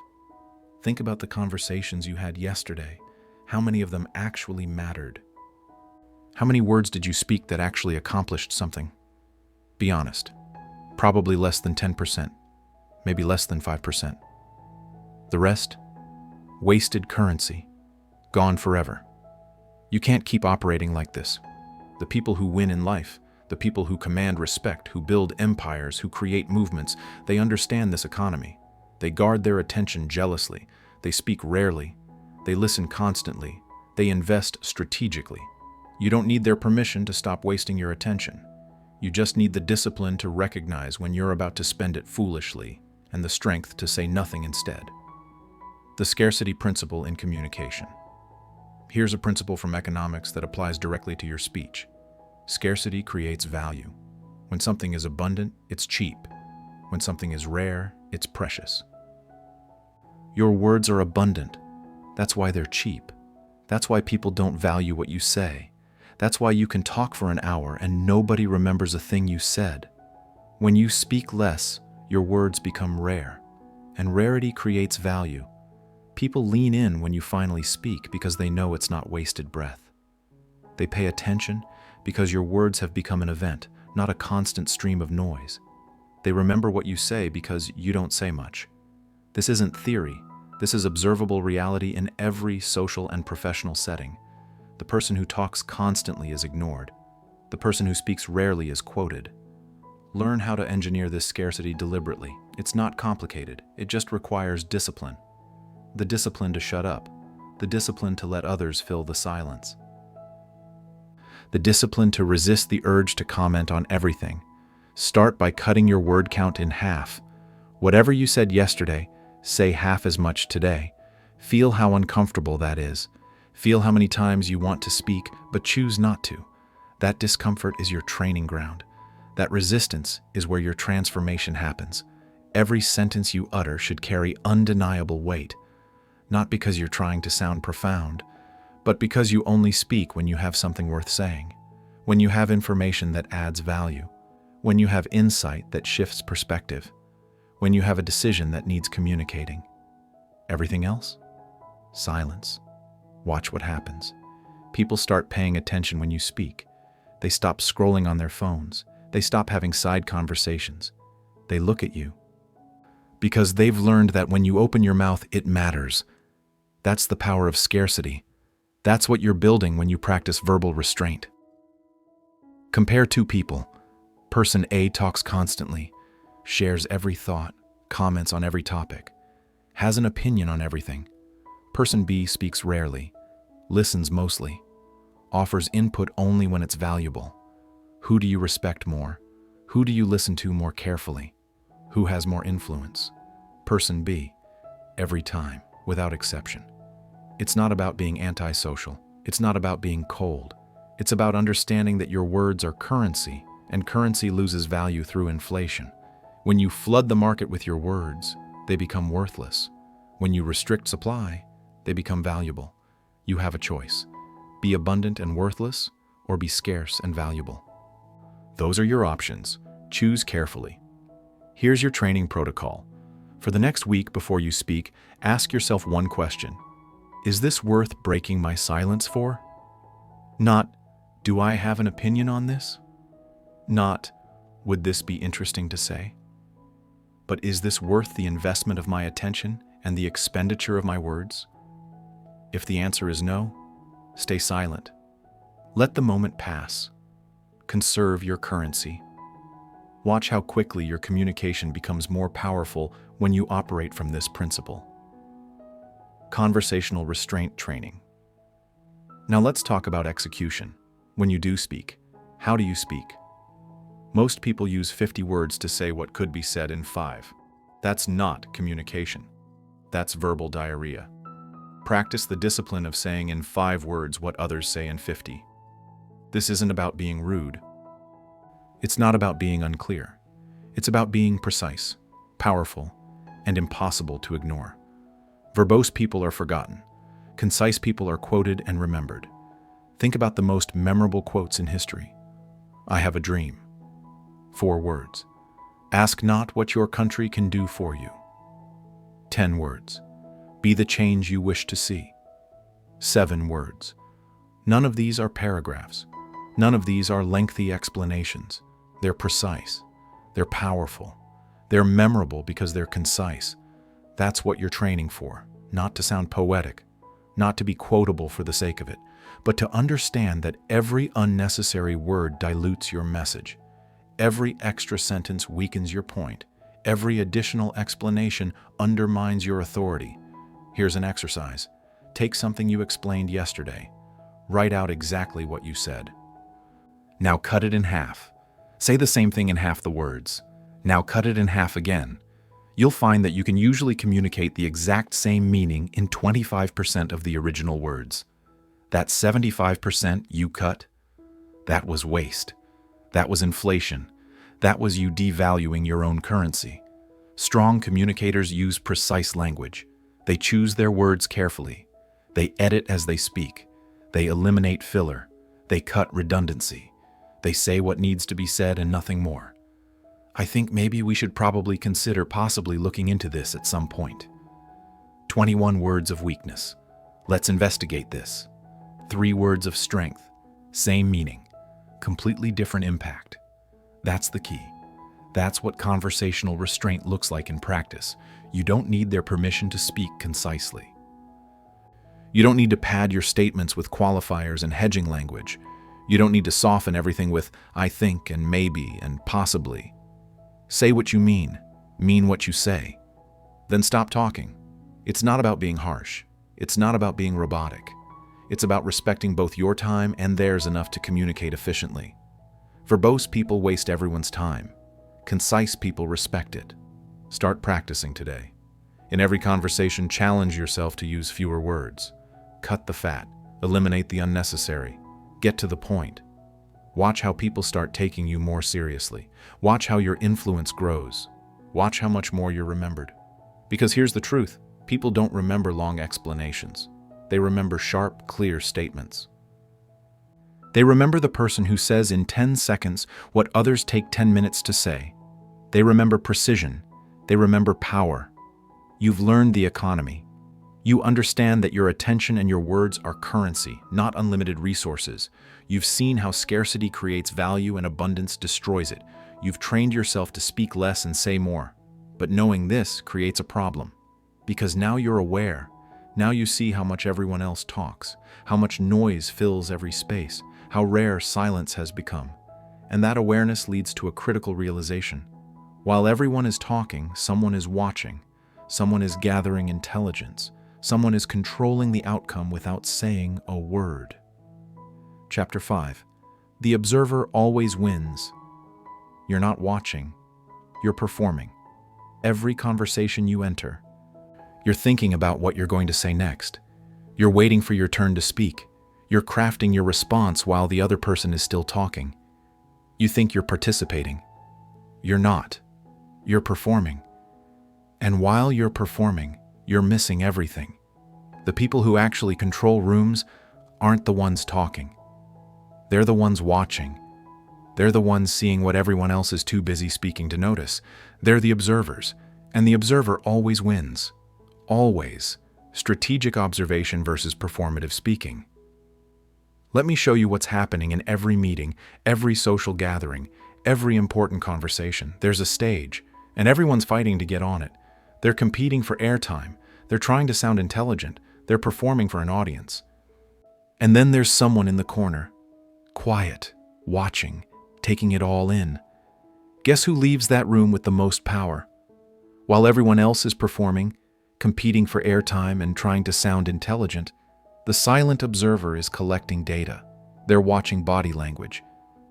Think about the conversations you had yesterday. How many of them actually mattered? How many words did you speak that actually accomplished something? Be honest. Probably less than 10%, maybe less than 5%. The rest? Wasted currency. Gone forever. You can't keep operating like this. The people who win in life, The people who command respect, who build empires, who create movements, they understand this economy. They guard their attention jealously. They speak rarely. They listen constantly. They invest strategically. You don't need their permission to stop wasting your attention. You just need the discipline to recognize when you're about to spend it foolishly, and the strength to say nothing instead. The scarcity principle in communication. Here's a principle from economics that applies directly to your speech. Scarcity creates value. When something is abundant, it's cheap. When something is rare, it's precious. Your words are abundant. That's why they're cheap. That's why people don't value what you say. That's why you can talk for an hour and nobody remembers a thing you said. When you speak less, your words become rare, and rarity creates value. People lean in when you finally speak because they know it's not wasted breath. They pay attention because your words have become an event, not a constant stream of noise. They remember what you say because you don't say much. This isn't theory. This is observable reality in every social and professional setting. The person who talks constantly is ignored. The person who speaks rarely is quoted. Learn how to engineer this scarcity deliberately. It's not complicated. It just requires discipline. The discipline to shut up. The discipline to let others fill the silence. The discipline to resist the urge to comment on everything. Start by cutting your word count in half. Whatever you said yesterday, say half as much today. Feel how uncomfortable that is. Feel how many times you want to speak, but choose not to. That discomfort is your training ground. That resistance is where your transformation happens. Every sentence you utter should carry undeniable weight, not because you're trying to sound profound, but because you only speak when you have something worth saying, when you have information that adds value, when you have insight that shifts perspective, when you have a decision that needs communicating. Everything else? Silence. Watch what happens. People start paying attention when you speak. They stop scrolling on their phones. They stop having side conversations. They look at you. Because they've learned that when you open your mouth, it matters. That's the power of scarcity. That's what you're building when you practice verbal restraint. Compare two people. Person A talks constantly, shares every thought, comments on every topic, has an opinion on everything. Person B speaks rarely, listens mostly, offers input only when it's valuable. Who do you respect more? Who do you listen to more carefully? Who has more influence? Person B, every time, without exception. It's not about being antisocial. It's not about being cold. It's about understanding that your words are currency, and currency loses value through inflation. When you flood the market with your words, they become worthless. When you restrict supply, they become valuable. You have a choice. Be abundant and worthless, or be scarce and valuable. Those are your options. Choose carefully. Here's your training protocol. For the next week before you speak, ask yourself one question. Is this worth breaking my silence for? Not, do I have an opinion on this? Not, would this be interesting to say? But is this worth the investment of my attention and the expenditure of my words? If the answer is no, stay silent. Let the moment pass. Conserve your currency. Watch how quickly your communication becomes more powerful when you operate from this principle. Conversational restraint training. Now let's talk about execution. When you do speak, how do you speak? Most people use 50 words to say what could be said in 5. That's not communication. That's verbal diarrhea. Practice the discipline of saying in 5 words what others say in 50. This isn't about being rude. It's not about being unclear. It's about being precise, powerful, and impossible to ignore. Verbose people are forgotten. Concise people are quoted and remembered. Think about the most memorable quotes in history. I have a dream. 4 words. Ask not what your country can do for you. 10 words. Be the change you wish to see. 7 words. None of these are paragraphs. None of these are lengthy explanations. They're precise. They're powerful. They're memorable because they're concise. That's what you're training for, not to sound poetic, not to be quotable for the sake of it, but to understand that every unnecessary word dilutes your message. Every extra sentence weakens your point. Every additional explanation undermines your authority. Here's an exercise. Take something you explained yesterday. Write out exactly what you said. Now cut it in half. Say the same thing in half the words. Now cut it in half again. You'll find that you can usually communicate the exact same meaning in 25% of the original words. That 75% you cut, that was waste. That was inflation. That was you devaluing your own currency. Strong communicators use precise language. They choose their words carefully. They edit as they speak. They eliminate filler. They cut redundancy. They say what needs to be said and nothing more. I think maybe we should probably consider possibly looking into this at some point. 21 words of weakness. Let's investigate this. 3 words of strength. Same meaning. Completely different impact. That's the key. That's what conversational restraint looks like in practice. You don't need their permission to speak concisely. You don't need to pad your statements with qualifiers and hedging language. You don't need to soften everything with I think and maybe and possibly. Say what you mean what you say. Then stop talking. It's not about being harsh. It's not about being robotic. It's about respecting both your time and theirs enough to communicate efficiently. Verbose people waste everyone's time. Concise people respect it. Start practicing today. In every conversation, challenge yourself to use fewer words. Cut the fat. Eliminate the unnecessary. Get to the point. Watch how people start taking you more seriously. Watch how your influence grows. Watch how much more you're remembered. Because here's the truth. People don't remember long explanations. They remember sharp, clear statements. They remember the person who says in 10 seconds what others take 10 minutes to say. They remember precision. They remember power. You've learned the economy. You understand that your attention and your words are currency, not unlimited resources. You've seen how scarcity creates value and abundance destroys it. You've trained yourself to speak less and say more. But knowing this creates a problem. Because now you're aware. Now you see how much everyone else talks, how much noise fills every space, how rare silence has become. And that awareness leads to a critical realization. While everyone is talking, someone is watching. Someone is gathering intelligence. Someone is controlling the outcome without saying a word. Chapter 5. The observer always wins. You're not watching. You're performing. Every conversation you enter, you're thinking about what you're going to say next. You're waiting for your turn to speak. You're crafting your response while the other person is still talking. You think you're participating. You're not. You're performing. And while you're performing, you're missing everything. The people who actually control rooms aren't the ones talking. They're the ones watching. They're the ones seeing what everyone else is too busy speaking to notice. They're the observers, and the observer always wins. Always. Strategic observation versus performative speaking. Let me show you what's happening in every meeting, every social gathering, every important conversation. There's a stage, and everyone's fighting to get on it. They're competing for airtime. They're trying to sound intelligent. They're performing for an audience. And then there's someone in the corner, quiet, watching, taking it all in. Guess who leaves that room with the most power? While everyone else is performing, competing for airtime and trying to sound intelligent, the silent observer is collecting data. They're watching body language.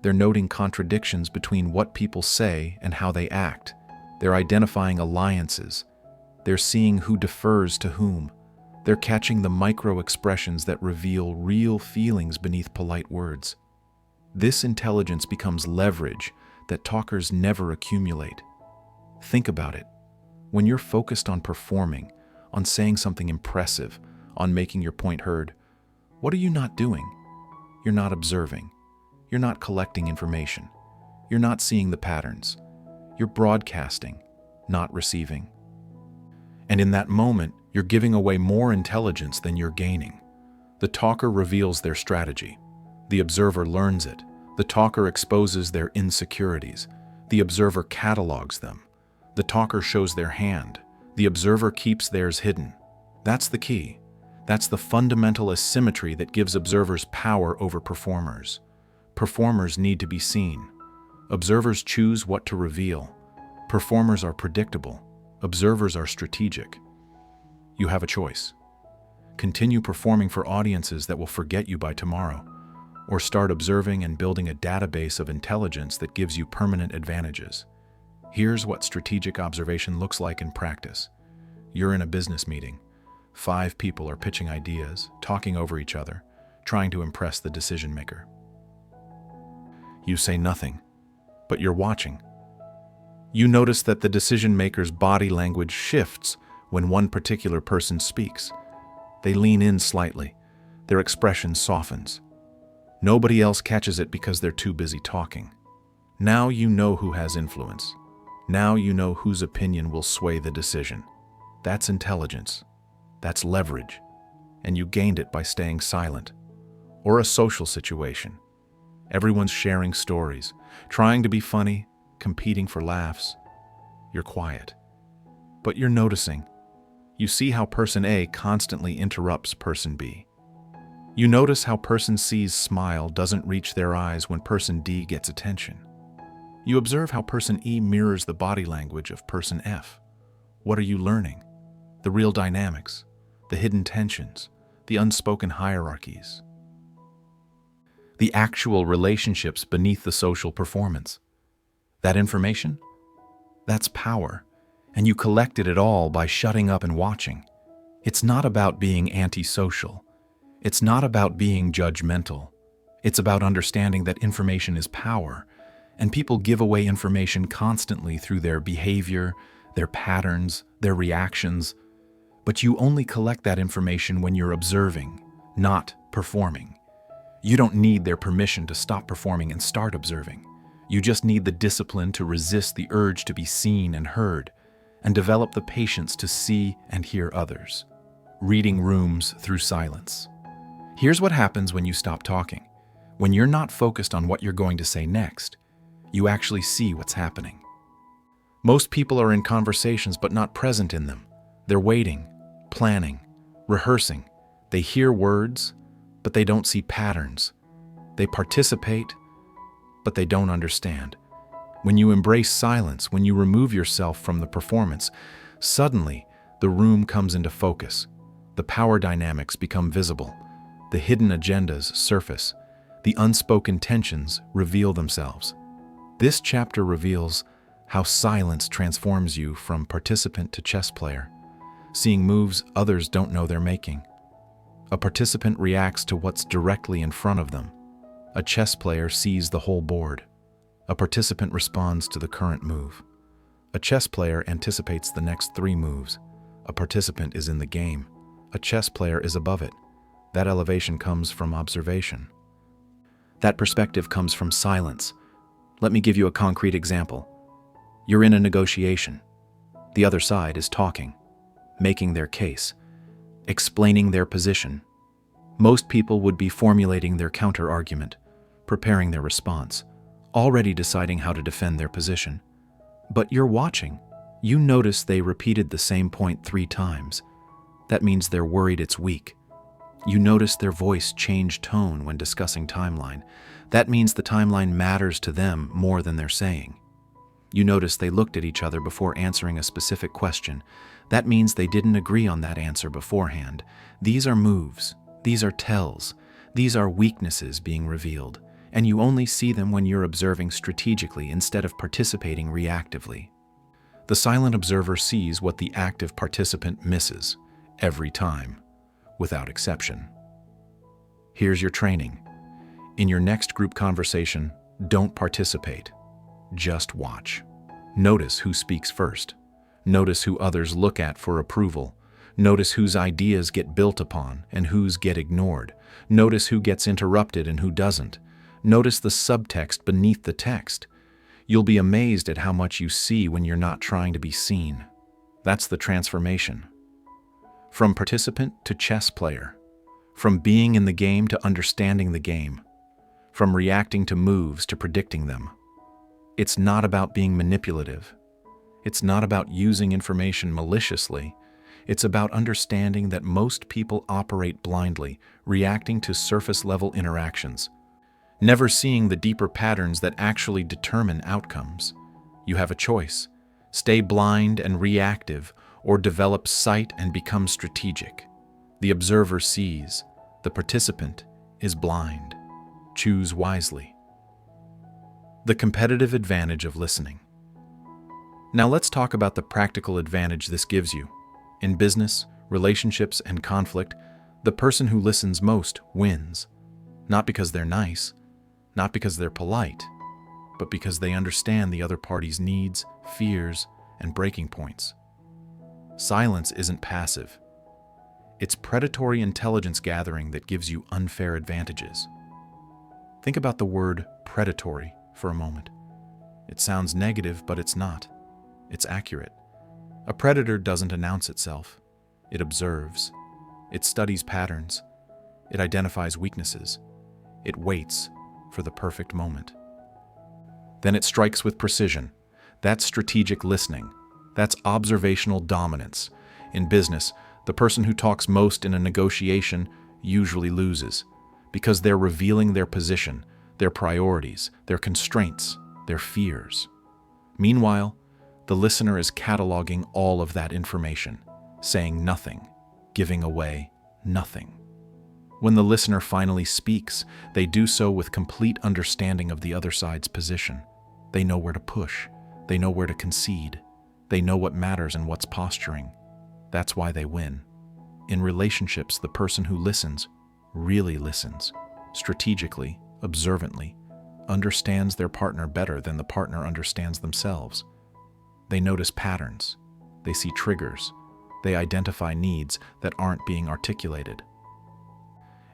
They're noting contradictions between what people say and how they act. They're identifying alliances. They're seeing who defers to whom. They're catching the micro-expressions that reveal real feelings beneath polite words. This intelligence becomes leverage that talkers never accumulate. Think about it. When you're focused on performing, on saying something impressive, on making your point heard, what are you not doing? You're not observing. You're not collecting information. You're not seeing the patterns. You're broadcasting, not receiving. And in that moment, you're giving away more intelligence than you're gaining. The talker reveals their strategy. The observer learns it. The talker exposes their insecurities. The observer catalogs them. The talker shows their hand. The observer keeps theirs hidden. That's the key. That's the fundamental asymmetry that gives observers power over performers. Performers need to be seen. Observers choose what to reveal. Performers are predictable. Observers are strategic. You have a choice. Continue performing for audiences that will forget you by tomorrow, or start observing and building a database of intelligence that gives you permanent advantages. Here's what strategic observation looks like in practice. You're in a business meeting. 5 people are pitching ideas, talking over each other, trying to impress the decision maker. You say nothing, but you're watching. You notice that the decision maker's body language shifts when one particular person speaks. They lean in slightly. Their expression softens. Nobody else catches it because they're too busy talking. Now you know who has influence. Now you know whose opinion will sway the decision. That's intelligence. That's leverage. And you gained it by staying silent. Or a social situation. Everyone's sharing stories, trying to be funny, competing for laughs. You're quiet. But you're noticing. You see how person A constantly interrupts person B. You notice how person C's smile doesn't reach their eyes when person D gets attention. You observe how person E mirrors the body language of person F. What are you learning? The real dynamics, the hidden tensions, the unspoken hierarchies. The actual relationships beneath the social performance. That information? That's power. And you collected it all by shutting up and watching. It's not about being antisocial. It's not about being judgmental. It's about understanding that information is power, and people give away information constantly through their behavior, their patterns, their reactions. But you only collect that information when you're observing, not performing. You don't need their permission to stop performing and start observing. You just need the discipline to resist the urge to be seen and heard, and develop the patience to see and hear others. Reading rooms through silence. Here's what happens when you stop talking. When you're not focused on what you're going to say next, you actually see what's happening. Most people are in conversations but not present in them. They're waiting, planning, rehearsing. They hear words, but they don't see patterns. They participate, but they don't understand. When you embrace silence, when you remove yourself from the performance, suddenly the room comes into focus. The power dynamics become visible. The hidden agendas surface. The unspoken tensions reveal themselves. This chapter reveals how silence transforms you from participant to chess player, seeing moves others don't know they're making. A participant reacts to what's directly in front of them. A chess player sees the whole board. A participant responds to the current move. A chess player anticipates the next 3 moves. A participant is in the game. A chess player is above it. That elevation comes from observation. That perspective comes from silence. Let me give you a concrete example. You're in a negotiation. The other side is talking, making their case, explaining their position. Most people would be formulating their counter-argument, preparing their response, already deciding how to defend their position. But you're watching. You notice they repeated the same point 3 times. That means they're worried it's weak. You notice their voice change tone when discussing timeline. That means the timeline matters to them more than they're saying. You notice they looked at each other before answering a specific question. That means they didn't agree on that answer beforehand. These are moves. These are tells. These are weaknesses being revealed. And you only see them when you're observing strategically instead of participating reactively. The silent observer sees what the active participant misses, every time, without exception. Here's your training. In your next group conversation, don't participate. Just watch. Notice who speaks first. Notice who others look at for approval. Notice whose ideas get built upon and whose get ignored. Notice who gets interrupted and who doesn't. Notice the subtext beneath the text. You'll be amazed at how much you see when you're not trying to be seen. That's the transformation. From participant to chess player. From being in the game to understanding the game. From reacting to moves to predicting them. It's not about being manipulative. It's not about using information maliciously. It's about understanding that most people operate blindly, reacting to surface-level interactions, never seeing the deeper patterns that actually determine outcomes. You have a choice: stay blind and reactive, or develop sight and become strategic. The observer sees, the participant is blind. Choose wisely. The competitive advantage of listening. Now let's talk about the practical advantage this gives you. In business, relationships, and conflict, the person who listens most wins. Not because they're nice, not because they're polite, but because they understand the other party's needs, fears, and breaking points. Silence isn't passive. It's predatory intelligence gathering that gives you unfair advantages. Think about the word predatory for a moment. It sounds negative, but it's not. It's accurate. A predator doesn't announce itself. It observes. It studies patterns. It identifies weaknesses. It waits for the perfect moment. Then it strikes with precision. That's strategic listening. That's observational dominance. In business, the person who talks most in a negotiation usually loses, because they're revealing their position, their priorities, their constraints, their fears. Meanwhile, the listener is cataloging all of that information, saying nothing, giving away nothing. When the listener finally speaks, they do so with complete understanding of the other side's position. They know where to push. They know where to concede. They know what matters and what's posturing. That's why they win. In relationships, the person who listens really listens, strategically, observantly, understands their partner better than the partner understands themselves. They notice patterns. They see triggers. They identify needs that aren't being articulated.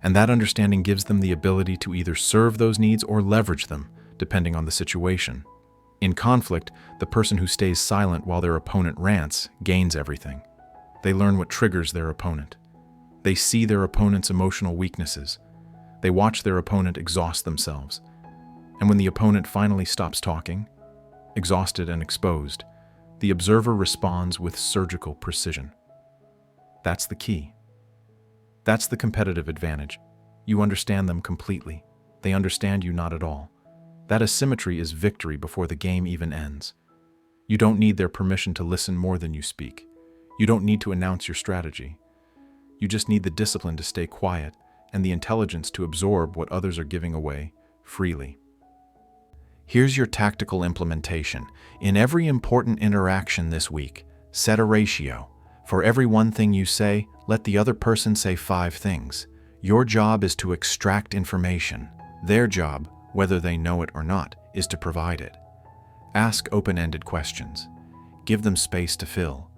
And that understanding gives them the ability to either serve those needs or leverage them, depending on the situation. In conflict, the person who stays silent while their opponent rants gains everything. They learn what triggers their opponent. They see their opponent's emotional weaknesses. They watch their opponent exhaust themselves. And when the opponent finally stops talking, exhausted and exposed, the observer responds with surgical precision. That's the key. That's the competitive advantage. You understand them completely. They understand you not at all. That asymmetry is victory before the game even ends. You don't need their permission to listen more than you speak. You don't need to announce your strategy. You just need the discipline to stay quiet and the intelligence to absorb what others are giving away freely. Here's your tactical implementation. In every important interaction this week, set a ratio. For every one thing you say, let the other person say 5 things. Your job is to extract information. Their job, whether they know it or not, is to provide it. Ask open-ended questions. Give them space to fill.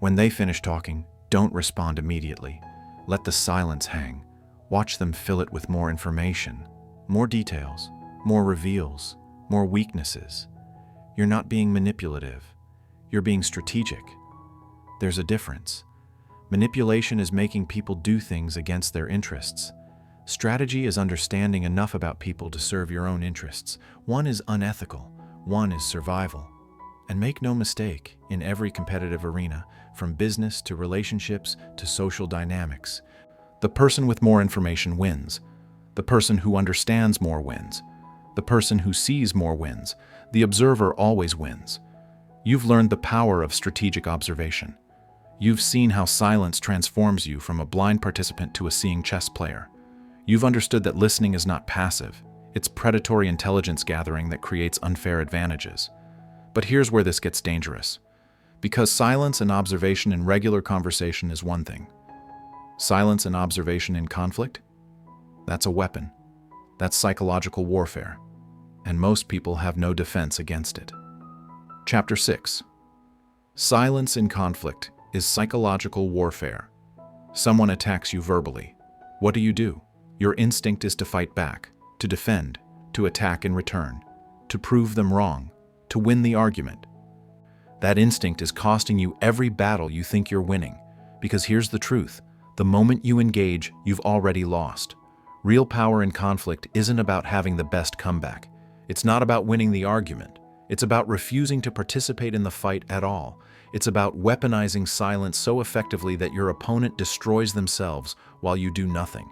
When they finish talking, don't respond immediately. Let the silence hang. Watch them fill it with more information, more details, more reveals, more weaknesses. You're not being manipulative. You're being strategic. There's a difference. Manipulation is making people do things against their interests. Strategy is understanding enough about people to serve your own interests. One is unethical, one is survival. And make no mistake, in every competitive arena, from business to relationships to social dynamics, the person with more information wins. The person who understands more wins. The person who sees more wins. The observer always wins. You've learned the power of strategic observation. You've seen how silence transforms you from a blind participant to a seeing chess player. You've understood that listening is not passive. It's predatory intelligence gathering that creates unfair advantages. But here's where this gets dangerous. Because silence and observation in regular conversation is one thing. Silence and observation in conflict? That's a weapon. That's psychological warfare. And most people have no defense against it. Chapter 6. Silence in conflict is psychological warfare. Someone attacks you verbally. What do? Your instinct is to fight back, to defend, to attack in return, to prove them wrong, to win the argument. That instinct is costing you every battle you think you're winning, because here's the truth. The moment you engage, you've already lost. Real power in conflict isn't about having the best comeback. It's not about winning the argument. It's about refusing to participate in the fight at all. It's about weaponizing silence so effectively that your opponent destroys themselves while you do nothing.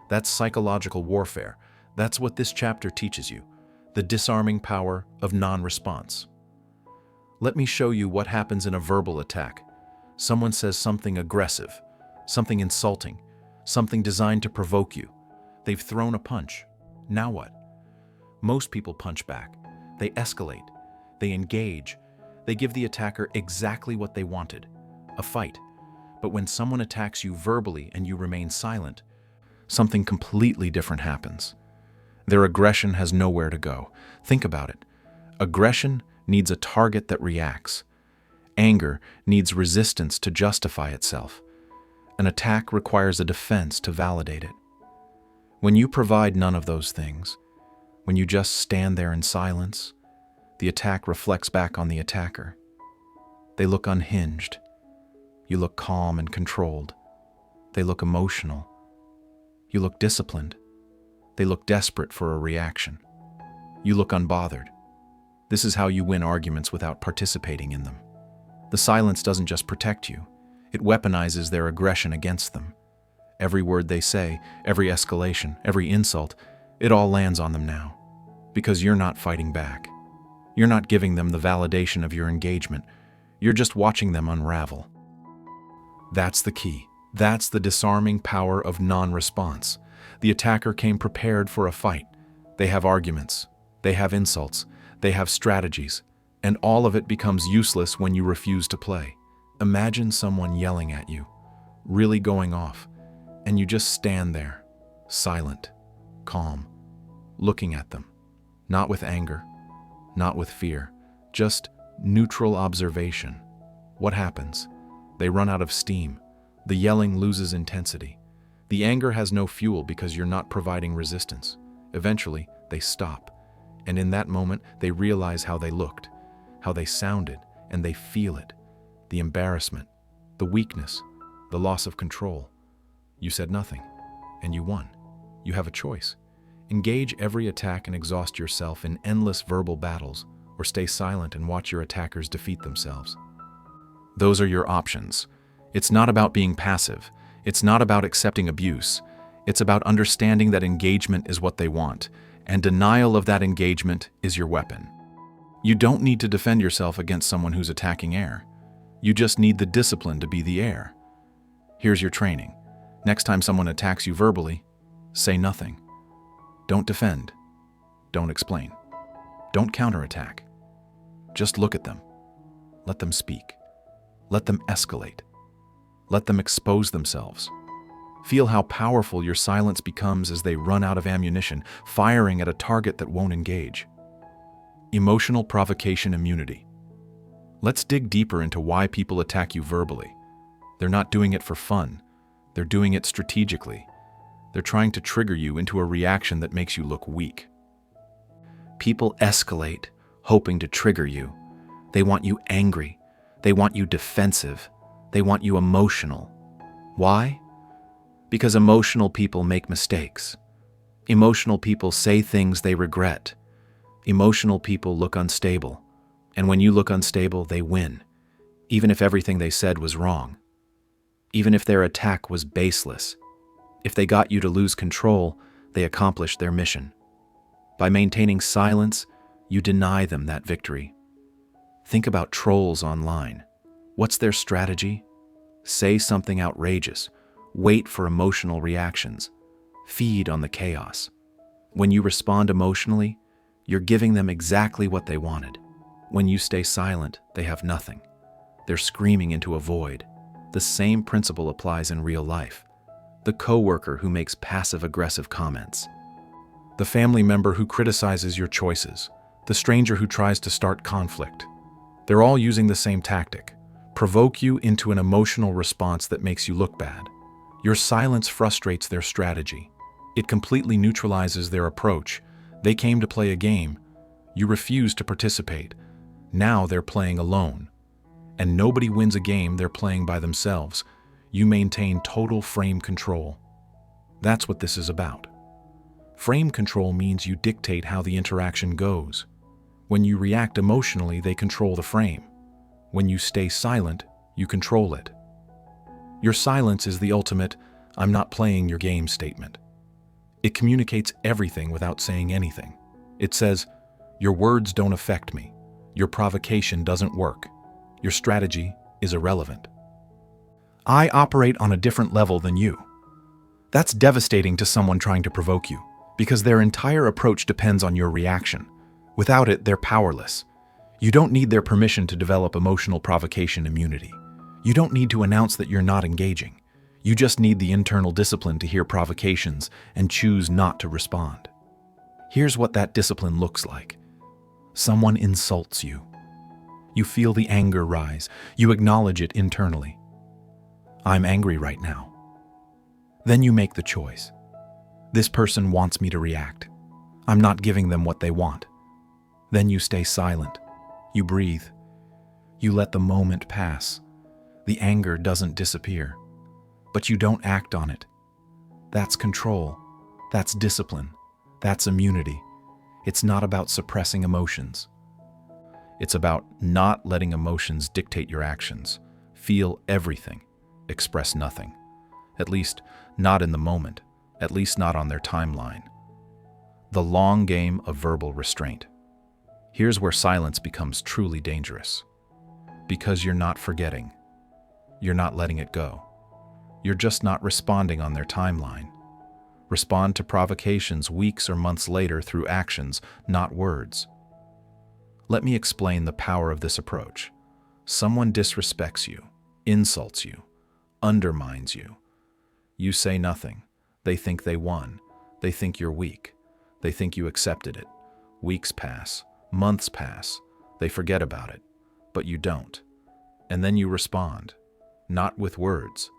That's psychological warfare. That's what this chapter teaches you, the disarming power of non-response. Let me show you what happens in a verbal attack. Someone says something aggressive, something insulting, something designed to provoke you. They've thrown a punch. Now what? Most people punch back. They escalate. They engage. They give the attacker exactly what they wanted, a fight. But when someone attacks you verbally and you remain silent, something completely different happens. Their aggression has nowhere to go. Think about it. Aggression needs a target that reacts. Anger needs resistance to justify itself. An attack requires a defense to validate it. When you provide none of those things, when you just stand there in silence, the attack reflects back on the attacker. They look unhinged. You look calm and controlled. They look emotional. You look disciplined. They look desperate for a reaction. You look unbothered. This is how you win arguments without participating in them. The silence doesn't just protect you, it weaponizes their aggression against them. Every word they say, every escalation, every insult, it all lands on them now. Because you're not fighting back. You're not giving them the validation of your engagement. You're just watching them unravel. That's the key. That's the disarming power of non-response. The attacker came prepared for a fight. They have arguments. They have insults. They have strategies. And all of it becomes useless when you refuse to play. Imagine someone yelling at you, really going off, and you just stand there, silent, calm, looking at them. Not with anger, not with fear, just neutral observation. What happens? They run out of steam. The yelling loses intensity. The anger has no fuel because you're not providing resistance. Eventually, they stop. And in that moment, they realize how they looked, how they sounded, and they feel it. The embarrassment, the weakness, the loss of control. You said nothing, and you won. You have a choice. Engage every attack and exhaust yourself in endless verbal battles, or stay silent and watch your attackers defeat themselves. Those are your options. It's not about being passive. It's not about accepting abuse. It's about understanding that engagement is what they want, and denial of that engagement is your weapon. You don't need to defend yourself against someone who's attacking air. You just need the discipline to be the air. Here's your training. Next time someone attacks you verbally, say nothing. Don't defend. Don't explain. Don't counterattack. Just look at them. Let them speak. Let them escalate. Let them expose themselves. Feel how powerful your silence becomes as they run out of ammunition, firing at a target that won't engage. Emotional provocation immunity. Let's dig deeper into why people attack you verbally. They're not doing it for fun. They're doing it strategically. They're trying to trigger you into a reaction that makes you look weak. People escalate, hoping to trigger you. They want you angry. They want you defensive. They want you emotional. Why? Because emotional people make mistakes. Emotional people say things they regret. Emotional people look unstable. And when you look unstable, they win, even if everything they said was wrong. Even if their attack was baseless. If they got you to lose control, they accomplished their mission. By maintaining silence, you deny them that victory. Think about trolls online. What's their strategy? Say something outrageous. Wait for emotional reactions. Feed on the chaos. When you respond emotionally, you're giving them exactly what they wanted. When you stay silent, they have nothing. They're screaming into a void. The same principle applies in real life. The coworker who makes passive-aggressive comments. The family member who criticizes your choices. The stranger who tries to start conflict. They're all using the same tactic. Provoke you into an emotional response that makes you look bad. Your silence frustrates their strategy. It completely neutralizes their approach. They came to play a game. You refuse to participate. Now they're playing alone. And nobody wins a game they're playing by themselves. You maintain total frame control. That's what this is about. Frame control means you dictate how the interaction goes. When you react emotionally, they control the frame. When you stay silent, you control it. Your silence is the ultimate, "I'm not playing your game" statement. It communicates everything without saying anything. It says, "Your words don't affect me. Your provocation doesn't work. Your strategy is irrelevant. I operate on a different level than you." That's devastating to someone trying to provoke you, because their entire approach depends on your reaction. Without it, they're powerless. You don't need their permission to develop emotional provocation immunity. You don't need to announce that you're not engaging. You just need the internal discipline to hear provocations and choose not to respond. Here's what that discipline looks like. Someone insults you. You feel the anger rise. You acknowledge it internally. "I'm angry right now." Then you make the choice. This person wants me to react. I'm not giving them what they want. Then you stay silent. You breathe. You let the moment pass. The anger doesn't disappear, but you don't act on it. That's control. That's discipline. That's immunity. It's not about suppressing emotions. It's about not letting emotions dictate your actions. Feel everything. Express nothing. At least not in the moment. At least not on their timeline. The long game of verbal restraint. Here's where silence becomes truly dangerous. Because you're not forgetting. You're not letting it go. You're just not responding on their timeline. Respond to provocations weeks or months later through actions, not words. Let me explain the power of this approach. Someone disrespects you, insults you, undermines you. You say nothing. They think they won. They think you're weak. They think you accepted it. Weeks pass. Months pass. They forget about it. But you don't. And then you respond. Not with words.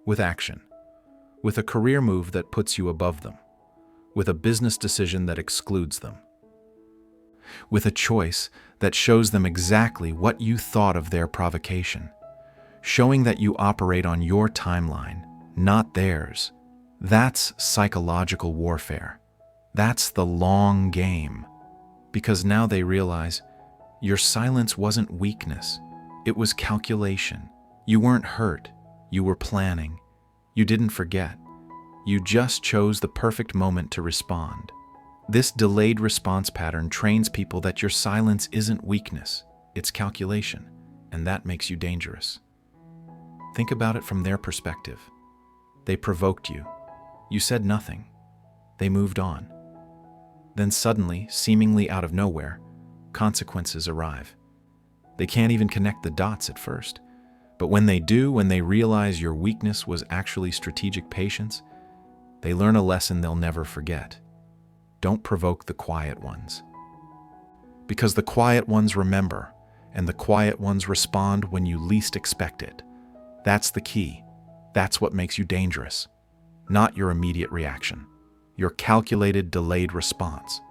With action. With a career move that puts you above them. With a business decision that excludes them. With a choice that shows them exactly what you thought of their provocation. Showing that you operate on your timeline, not theirs. That's psychological warfare. That's the long game. Because now they realize your silence wasn't weakness. It was calculation. You weren't hurt. You were planning. You didn't forget. You just chose the perfect moment to respond. This delayed response pattern trains people that your silence isn't weakness. It's calculation, and that makes you dangerous. Think about it from their perspective. They provoked you. You said nothing. They moved on. Then suddenly, seemingly out of nowhere, consequences arrive. They can't even connect the dots at first. But when they do, when they realize your weakness was actually strategic patience, they learn a lesson they'll never forget. Don't provoke the quiet ones. Because the quiet ones remember, and the quiet ones respond when you least expect it. That's the key. That's what makes you dangerous. Not your immediate reaction. Your calculated, delayed response.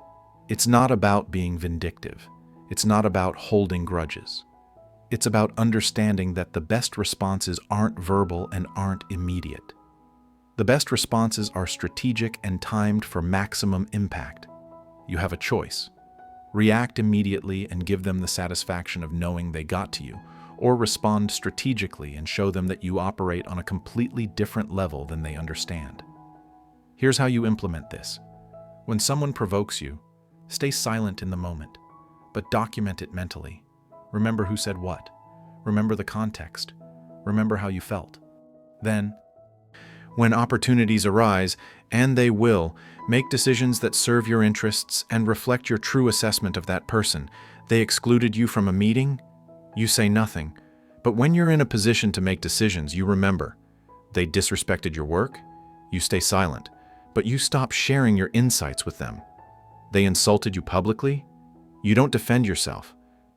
It's not about being vindictive. It's not about holding grudges. It's about understanding that the best responses aren't verbal and aren't immediate. The best responses are strategic and timed for maximum impact. You have a choice. React immediately and give them the satisfaction of knowing they got to you, or respond strategically and show them that you operate on a completely different level than they understand. Here's how you implement this. When someone provokes you, stay silent in the moment, but document it mentally. Remember who said what. Remember the context. Remember how you felt. Then, when opportunities arise, and they will, make decisions that serve your interests and reflect your true assessment of that person. They excluded you from a meeting? You say nothing. But when you're in a position to make decisions, you remember. They disrespected your work? You stay silent. But you stop sharing your insights with them. They insulted you publicly? You don't defend yourself,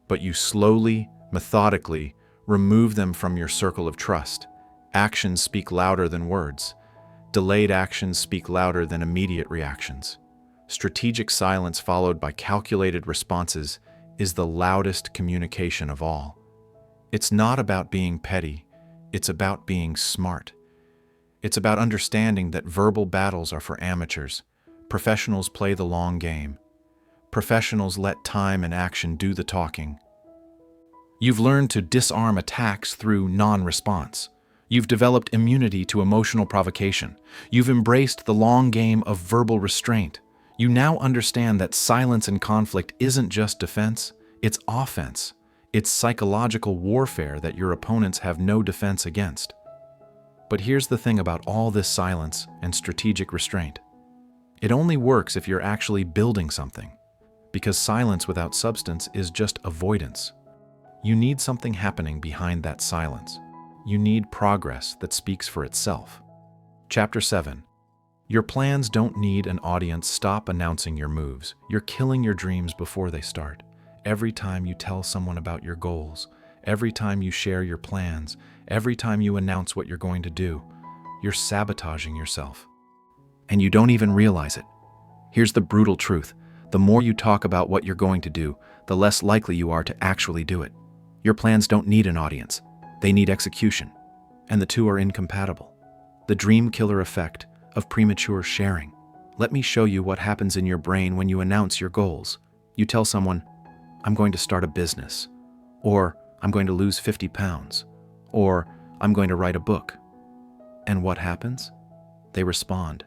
but you slowly, methodically remove them from your circle of trust. Actions speak louder than words. Delayed actions speak louder than immediate reactions. Strategic silence followed by calculated responses is the loudest communication of all. It's not about being petty. It's about being smart. It's about understanding that verbal battles are for amateurs. Professionals play the long game. Professionals let time and action do the talking. You've learned to disarm attacks through non-response. You've developed immunity to emotional provocation. You've embraced the long game of verbal restraint. You now understand that silence in conflict isn't just defense, it's offense. It's psychological warfare that your opponents have no defense against. But here's the thing about all this silence and strategic restraint. It only works if you're actually building something, because silence without substance is just avoidance. You need something happening behind that silence. You need progress that speaks for itself. Chapter 7. Your plans don't need an audience. Stop announcing your moves. You're killing your dreams before they start. Every time you tell someone about your goals, every time you share your plans, every time you announce what you're going to do, you're sabotaging yourself. And you don't even realize it. Here's the brutal truth. The more you talk about what you're going to do, the less likely you are to actually do it. Your plans don't need an audience. They need execution. And the two are incompatible. The dream killer effect of premature sharing. Let me show you what happens in your brain when you announce your goals. You tell someone, I'm going to start a business, or I'm going to lose 50 pounds, or I'm going to write a book. And what happens? They respond,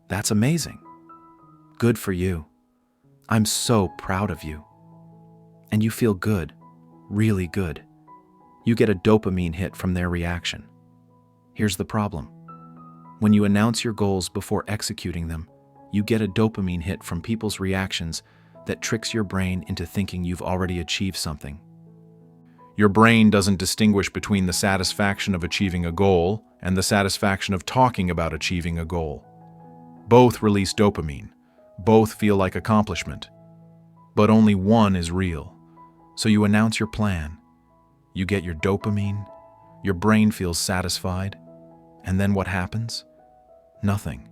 that's amazing. Good for you. I'm so proud of you. And you feel good, really good. You get a dopamine hit from their reaction. Here's the problem. When you announce your goals before executing them, you get a dopamine hit from people's reactions that tricks your brain into thinking you've already achieved something. Your brain doesn't distinguish between the satisfaction of achieving a goal and the satisfaction of talking about achieving a goal. Both release dopamine. Both feel like accomplishment. But only one is real. So you announce your plan. You get your dopamine. Your brain feels satisfied. And then what happens? Nothing.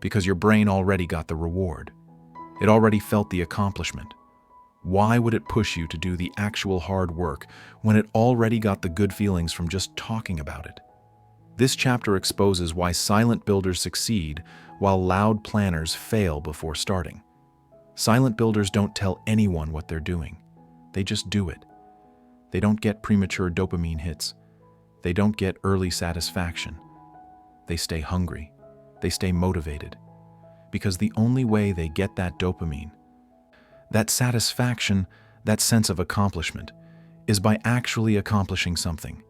Because your brain already got the reward. It already felt the accomplishment. Why would it push you to do the actual hard work when it already got the good feelings from just talking about it? This chapter exposes why silent builders succeed while loud planners fail before starting. Silent builders don't tell anyone what they're doing. They just do it. They don't get premature dopamine hits. They don't get early satisfaction. They stay hungry. They stay motivated. Because the only way they get that dopamine, that satisfaction, that sense of accomplishment, is by actually accomplishing something.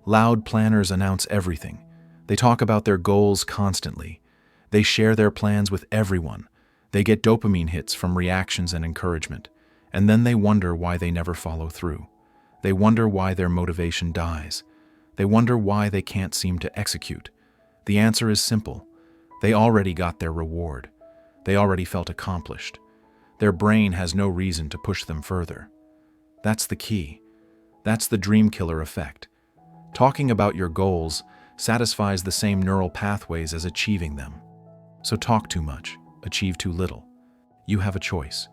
Loud planners announce everything. They talk about their goals constantly. They share their plans with everyone. They get dopamine hits from reactions and encouragement. And then they wonder why they never follow through. They wonder why their motivation dies. They wonder why they can't seem to execute. The answer is simple. They already got their reward. They already felt accomplished. Their brain has no reason to push them further. That's the key. That's the dream killer effect. Talking about your goals satisfies the same neural pathways as achieving them. So talk too much, achieve too little. You have a choice.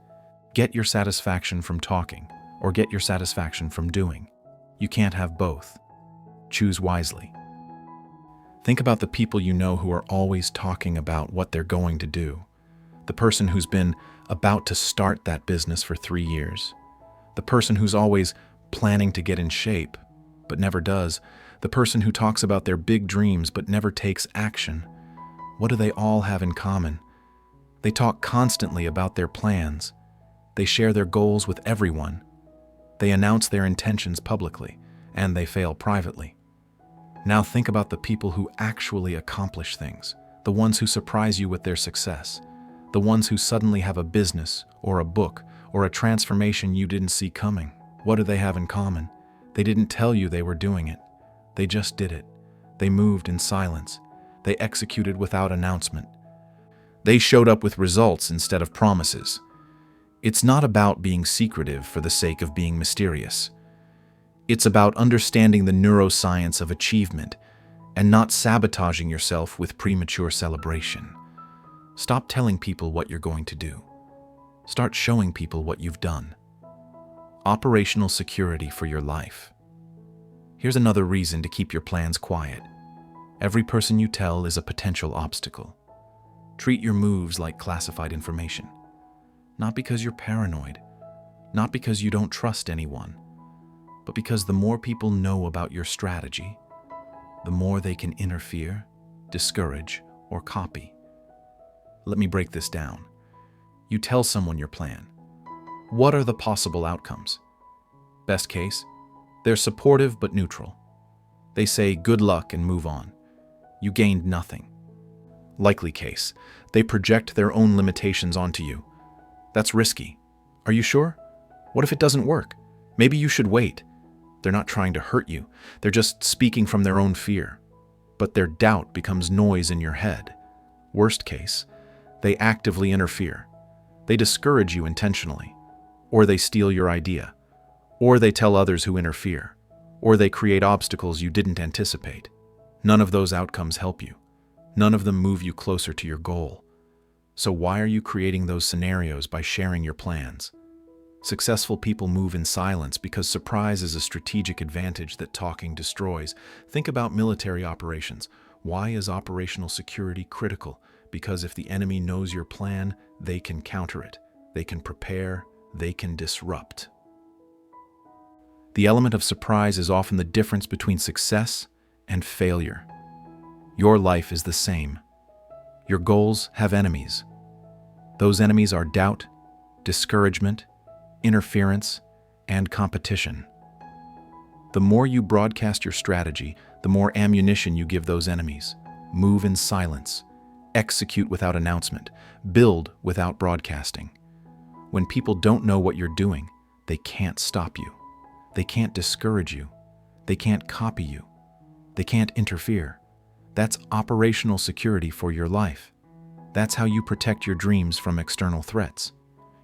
Get your satisfaction from talking, or get your satisfaction from doing. You can't have both. Choose wisely. Think about the people you know who are always talking about what they're going to do. The person who's been about to start that business for 3 years. The person who's always planning to get in shape, but never does. The person who talks about their big dreams but never takes action. What do they all have in common? They talk constantly about their plans. They share their goals with everyone. They announce their intentions publicly, and they fail privately. Now think about the people who actually accomplish things, the ones who surprise you with their success, the ones who suddenly have a business, or a book, or a transformation you didn't see coming. What do they have in common? They didn't tell you they were doing it. They just did it. They moved in silence. They executed without announcement. They showed up with results instead of promises. It's not about being secretive for the sake of being mysterious. It's about understanding the neuroscience of achievement and not sabotaging yourself with premature celebration. Stop telling people what you're going to do. Start showing people what you've done. Operational security for your life. Here's another reason to keep your plans quiet. Every person you tell is a potential obstacle. Treat your moves like classified information. Not because you're paranoid, not because you don't trust anyone, but because the more people know about your strategy, the more they can interfere, discourage, or copy. Let me break this down. You tell someone your plan. What are the possible outcomes? Best case, they're supportive but neutral. They say good luck and move on. You gained nothing. Likely case, they project their own limitations onto you. That's risky. Are you sure? What if it doesn't work? Maybe you should wait. They're not trying to hurt you. They're just speaking from their own fear. But their doubt becomes noise in your head. Worst case, they actively interfere. They discourage you intentionally. Or they steal your idea. Or they tell others who interfere. Or they create obstacles you didn't anticipate. None of those outcomes help you. None of them move you closer to your goal. So why are you creating those scenarios by sharing your plans? Successful people move in silence because surprise is a strategic advantage that talking destroys. Think about military operations. Why is operational security critical? Because if the enemy knows your plan, they can counter it. They can prepare, they can disrupt. The element of surprise is often the difference between success and failure. Your life is the same. Your goals have enemies. Those enemies are doubt, discouragement, interference, and competition. The more you broadcast your strategy, the more ammunition you give those enemies. Move in silence. Execute without announcement. Build without broadcasting. When people don't know what you're doing, they can't stop you. They can't discourage you. They can't copy you. They can't interfere. That's operational security for your life. That's how you protect your dreams from external threats.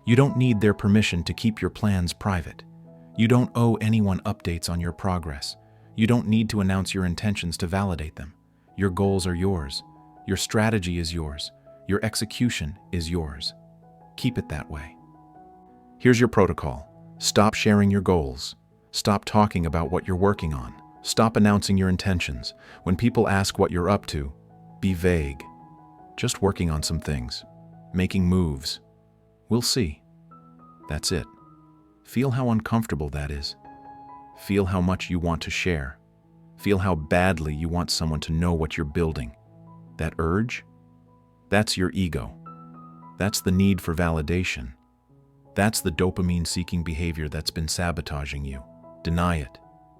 You don't need their permission to keep your plans private. You don't owe anyone updates on your progress. You don't need to announce your intentions to validate them. Your goals are yours. Your strategy is yours. Your execution is yours. Keep it that way. Here's your protocol. Stop sharing your goals. Stop talking about what you're working on. Stop announcing your intentions. When people ask what you're up to, be vague. Just working on some things. Making moves. We'll see. That's it. Feel how uncomfortable that is. Feel how much you want to share. Feel how badly you want someone to know what you're building. That urge? That's your ego. That's the need for validation. That's the dopamine-seeking behavior that's been sabotaging you. Deny it.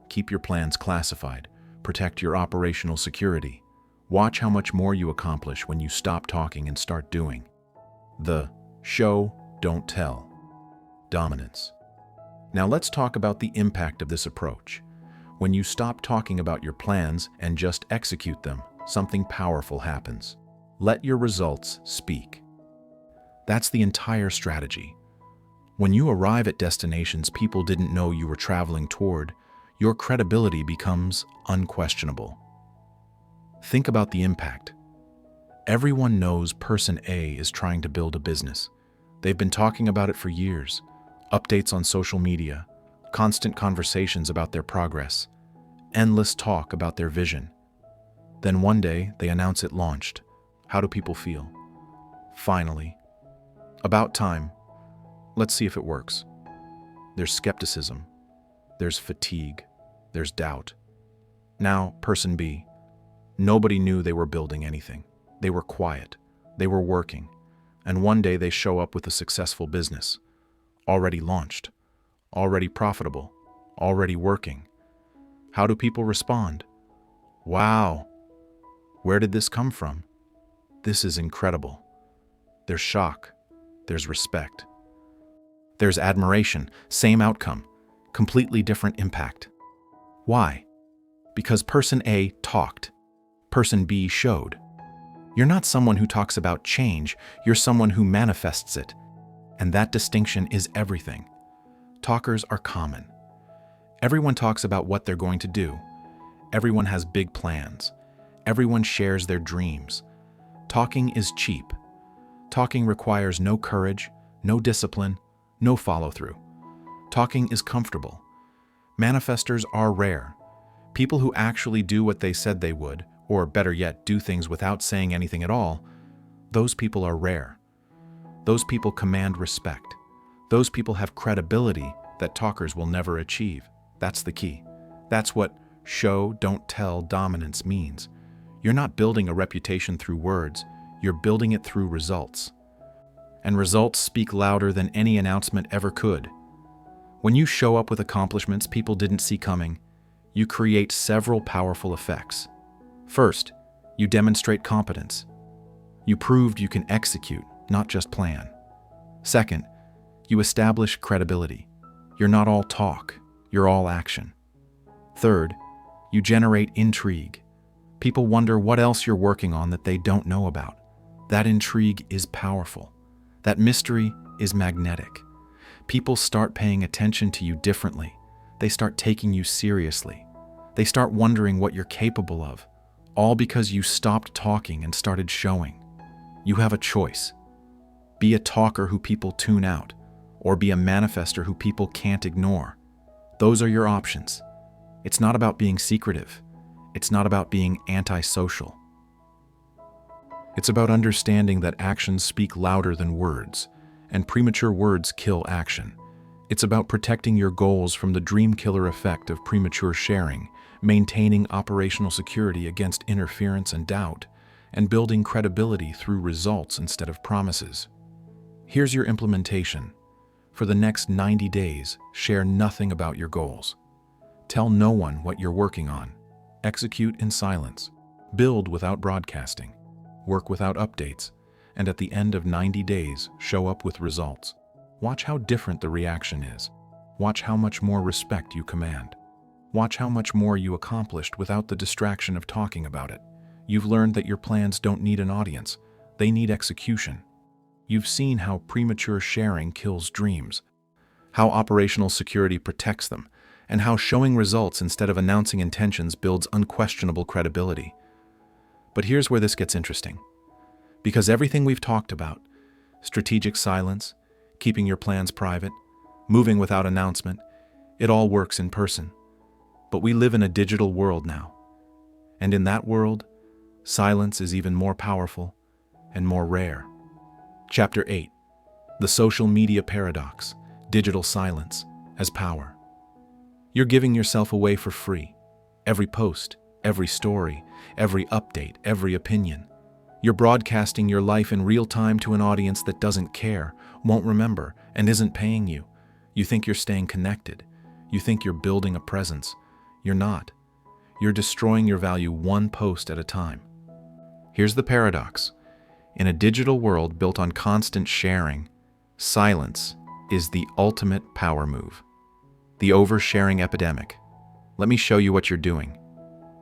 Keep your plans classified. Protect your operational security. Watch how much more you accomplish when you stop talking and start doing. The show, don't tell. Dominance. Now let's talk about the impact of this approach. When you stop talking about your plans and just execute them, something powerful happens. Let your results speak. That's the entire strategy. When you arrive at destinations people didn't know you were traveling toward, your credibility becomes unquestionable. Think about the impact. Everyone knows Person A is trying to build a business. They've been talking about it for years. Updates on social media, constant conversations about their progress, endless talk about their vision. Then one day, they announce it launched. How do people feel? Finally. About time. Let's see if it works. There's skepticism. There's fatigue. There's doubt. Now, Person B. Nobody knew they were building anything. They were quiet. They were working. And one day they show up with a successful business. Already launched. Already profitable. Already working. How do people respond? Wow! Where did this come from? This is incredible. There's shock. There's respect. There's admiration. Same outcome. Completely different impact. Why? Because Person A talked. Person B showed. You're not someone who talks about change, you're someone who manifests it. And that distinction is everything. Talkers are common. Everyone talks about what they're going to do. Everyone has big plans. Everyone shares their dreams. Talking is cheap. Talking requires no courage, no discipline, no follow-through. Talking is comfortable. Manifestors are rare. People who actually do what they said they would, or better yet, do things without saying anything at all, those people are rare. Those people command respect. Those people have credibility that talkers will never achieve. That's the key. That's what show, don't tell dominance means. You're not building a reputation through words, you're building it through results. And results speak louder than any announcement ever could. When you show up with accomplishments people didn't see coming, you create several powerful effects. First, you demonstrate competence. You proved you can execute, not just plan. Second, you establish credibility. You're not all talk, you're all action. Third, you generate intrigue. People wonder what else you're working on that they don't know about. That intrigue is powerful. That mystery is magnetic. People start paying attention to you differently. They start taking you seriously. They start wondering what you're capable of, all because you stopped talking and started showing. You have a choice. Be a talker who people tune out, or be a manifester who people can't ignore. Those are your options. It's not about being secretive. It's not about being antisocial. It's about understanding that actions speak louder than words, and premature words kill action. It's about protecting your goals from the dream killer effect of premature sharing, maintaining operational security against interference and doubt, and building credibility through results instead of promises. Here's your implementation. For the next 90 days, share nothing about your goals. Tell no one what you're working on. Execute in silence. Build without broadcasting. Work without updates. And at the end of 90 days, show up with results. Watch how different the reaction is. Watch how much more respect you command. Watch how much more you accomplished without the distraction of talking about it. You've learned that your plans don't need an audience. They need execution. You've seen how premature sharing kills dreams, how operational security protects them, and how showing results instead of announcing intentions builds unquestionable credibility. But here's where this gets interesting. Because everything we've talked about, strategic silence, keeping your plans private, moving without announcement, it all works in person. But we live in a digital world now. And in that world, silence is even more powerful and more rare. Chapter 8. The Social Media Paradox, Digital Silence as Power. You're giving yourself away for free. Every post, every story, every update, every opinion. You're broadcasting your life in real time to an audience that doesn't care, won't remember, and isn't paying you. You think you're staying connected. You think you're building a presence. You're not. You're destroying your value one post at a time. Here's the paradox. In a digital world built on constant sharing, silence is the ultimate power move. The oversharing epidemic. Let me show you what you're doing.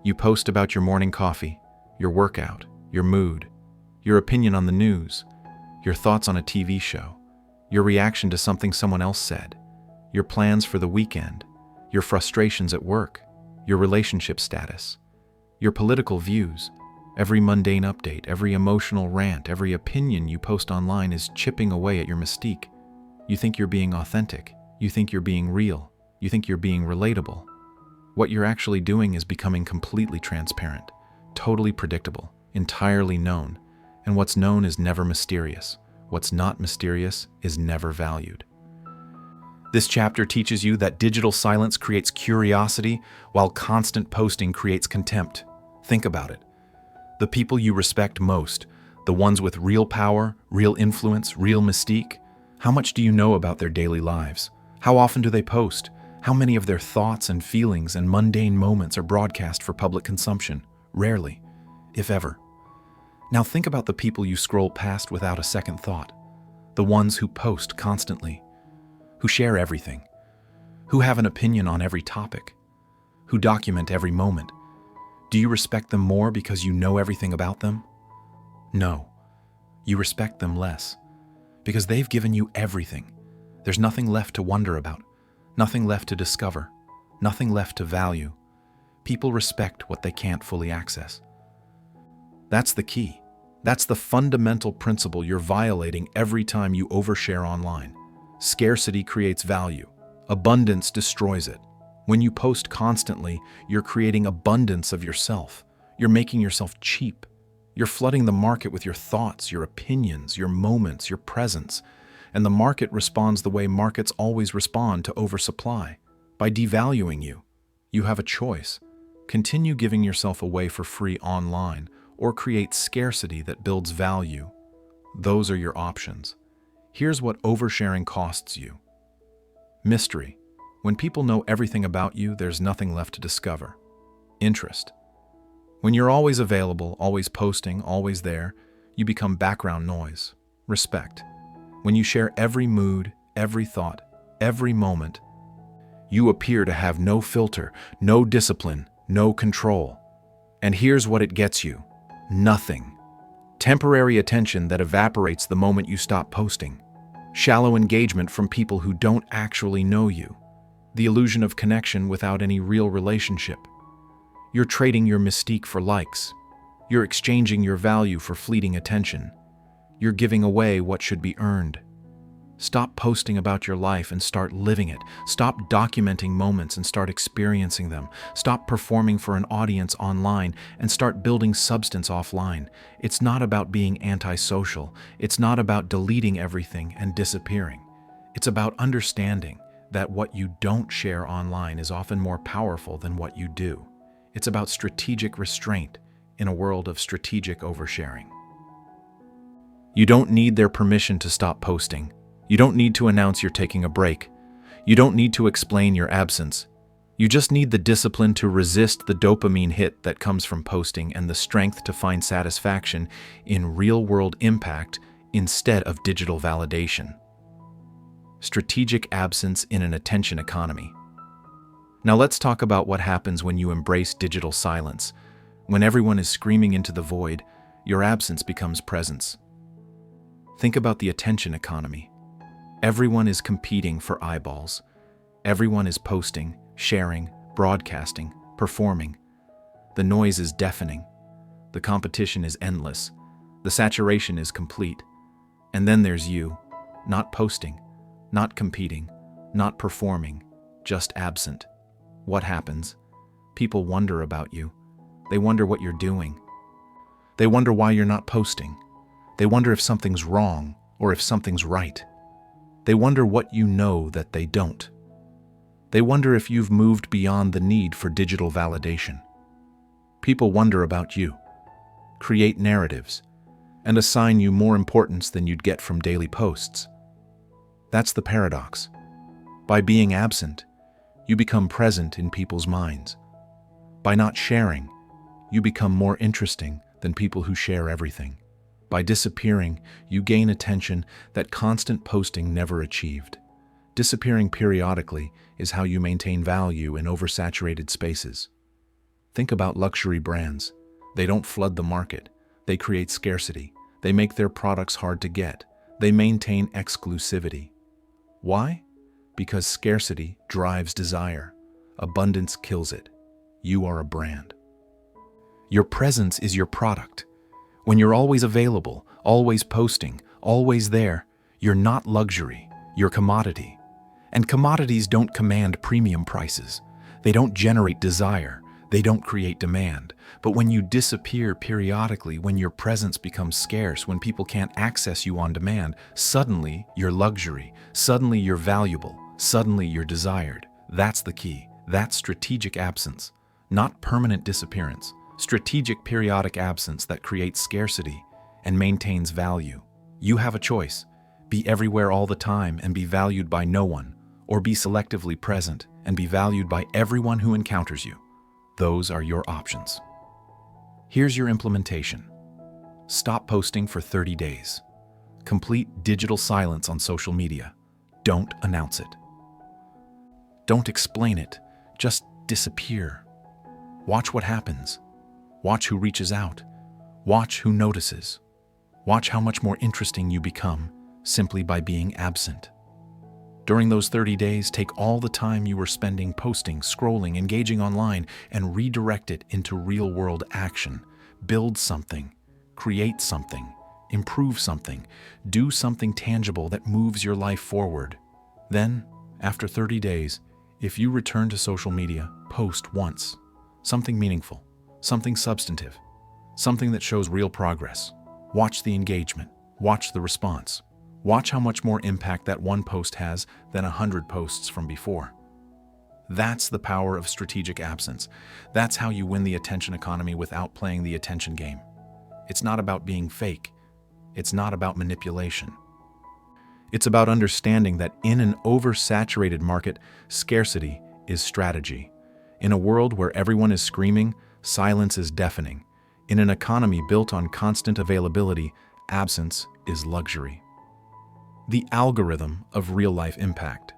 You post about your morning coffee, your workout, your mood, your opinion on the news, your thoughts on a TV show, your reaction to something someone else said, your plans for the weekend, your frustrations at work, your relationship status, your political views. Every mundane update, every emotional rant, every opinion you post online is chipping away at your mystique. You think you're being authentic. You think you're being real. You think you're being relatable. What you're actually doing is becoming completely transparent, totally predictable, entirely known. And what's known is never mysterious. What's not mysterious is never valued. This chapter teaches you that digital silence creates curiosity, while constant posting creates contempt. Think about it. The people you respect most, the ones with real power, real influence, real mystique, how much do you know about their daily lives? How often do they post? How many of their thoughts and feelings and mundane moments are broadcast for public consumption? Rarely, if ever. Now think about the people you scroll past without a second thought. The ones who post constantly, who share everything, who have an opinion on every topic, who document every moment. Do you respect them more because you know everything about them? No. You respect them less because they've given you everything. There's nothing left to wonder about, nothing left to discover, nothing left to value. People respect what they can't fully access. That's the key. That's the fundamental principle you're violating every time you overshare online. Scarcity creates value. Abundance destroys it. When you post constantly, you're creating abundance of yourself. You're making yourself cheap. You're flooding the market with your thoughts, your opinions, your moments, your presence. And the market responds the way markets always respond to oversupply, by devaluing you. You have a choice. Continue giving yourself away for free online, or create scarcity that builds value. Those are your options. Here's what oversharing costs you. Mystery. When people know everything about you, there's nothing left to discover. Interest. When you're always available, always posting, always there, you become background noise. Respect. When you share every mood, every thought, every moment, you appear to have no filter, no discipline, no control. And here's what it gets you. Nothing. Temporary attention that evaporates the moment you stop posting. Shallow engagement from people who don't actually know you. The illusion of connection without any real relationship. You're trading your mystique for likes. You're exchanging your value for fleeting attention. You're giving away what should be earned. Stop posting about your life and start living it. Stop documenting moments and start experiencing them. Stop performing for an audience online and start building substance offline. It's not about being antisocial. It's not about deleting everything and disappearing. It's about understanding that what you don't share online is often more powerful than what you do. It's about strategic restraint in a world of strategic oversharing. You don't need their permission to stop posting. You don't need to announce you're taking a break. You don't need to explain your absence. You just need the discipline to resist the dopamine hit that comes from posting and the strength to find satisfaction in real-world impact instead of digital validation. Strategic absence in an attention economy. Now let's talk about what happens when you embrace digital silence. When everyone is screaming into the void, your absence becomes presence. Think about the attention economy. Everyone is competing for eyeballs. Everyone is posting, sharing, broadcasting, performing. The noise is deafening. The competition is endless. The saturation is complete. And then there's you, not posting, not competing, not performing, just absent. What happens? People wonder about you. They wonder what you're doing. They wonder why you're not posting. They wonder if something's wrong or if something's right. They wonder what you know that they don't. They wonder if you've moved beyond the need for digital validation. People wonder about you, create narratives, and assign you more importance than you'd get from daily posts. That's the paradox. By being absent, you become present in people's minds. By not sharing, you become more interesting than people who share everything. By disappearing, you gain attention that constant posting never achieved. Disappearing periodically is how you maintain value in oversaturated spaces. Think about luxury brands. They don't flood the market. They create scarcity. They make their products hard to get. They maintain exclusivity. Why? Because scarcity drives desire. Abundance kills it. You are a brand. Your presence is your product. When you're always available, always posting, always there, you're not luxury, you're commodity. And commodities don't command premium prices. They don't generate desire. They don't create demand. But when you disappear periodically, when your presence becomes scarce, when people can't access you on demand, suddenly you're luxury, suddenly you're valuable, suddenly you're desired. That's the key. That's strategic absence, not permanent disappearance. Strategic periodic absence that creates scarcity and maintains value. You have a choice. Be everywhere all the time and be valued by no one, or be selectively present and be valued by everyone who encounters you. Those are your options. Here's your implementation. Stop posting for 30 days. Complete digital silence on social media. Don't announce it. Don't explain it. Just disappear. Watch what happens. Watch who reaches out. Watch who notices. Watch how much more interesting you become simply by being absent. During those 30 days, take all the time you were spending posting, scrolling, engaging online, and redirect it into real-world action. Build something, create something, improve something, do something tangible that moves your life forward. Then, after 30 days, if you return to social media, post once. Something meaningful. Something substantive, something that shows real progress. Watch the engagement, watch the response. Watch how much more impact that one post has than 100 posts from before. That's the power of strategic absence. That's how you win the attention economy without playing the attention game. It's not about being fake. It's not about manipulation. It's about understanding that in an oversaturated market, scarcity is strategy. In a world where everyone is screaming, silence is deafening. In an economy built on constant availability, absence is luxury. The algorithm of real-life impact.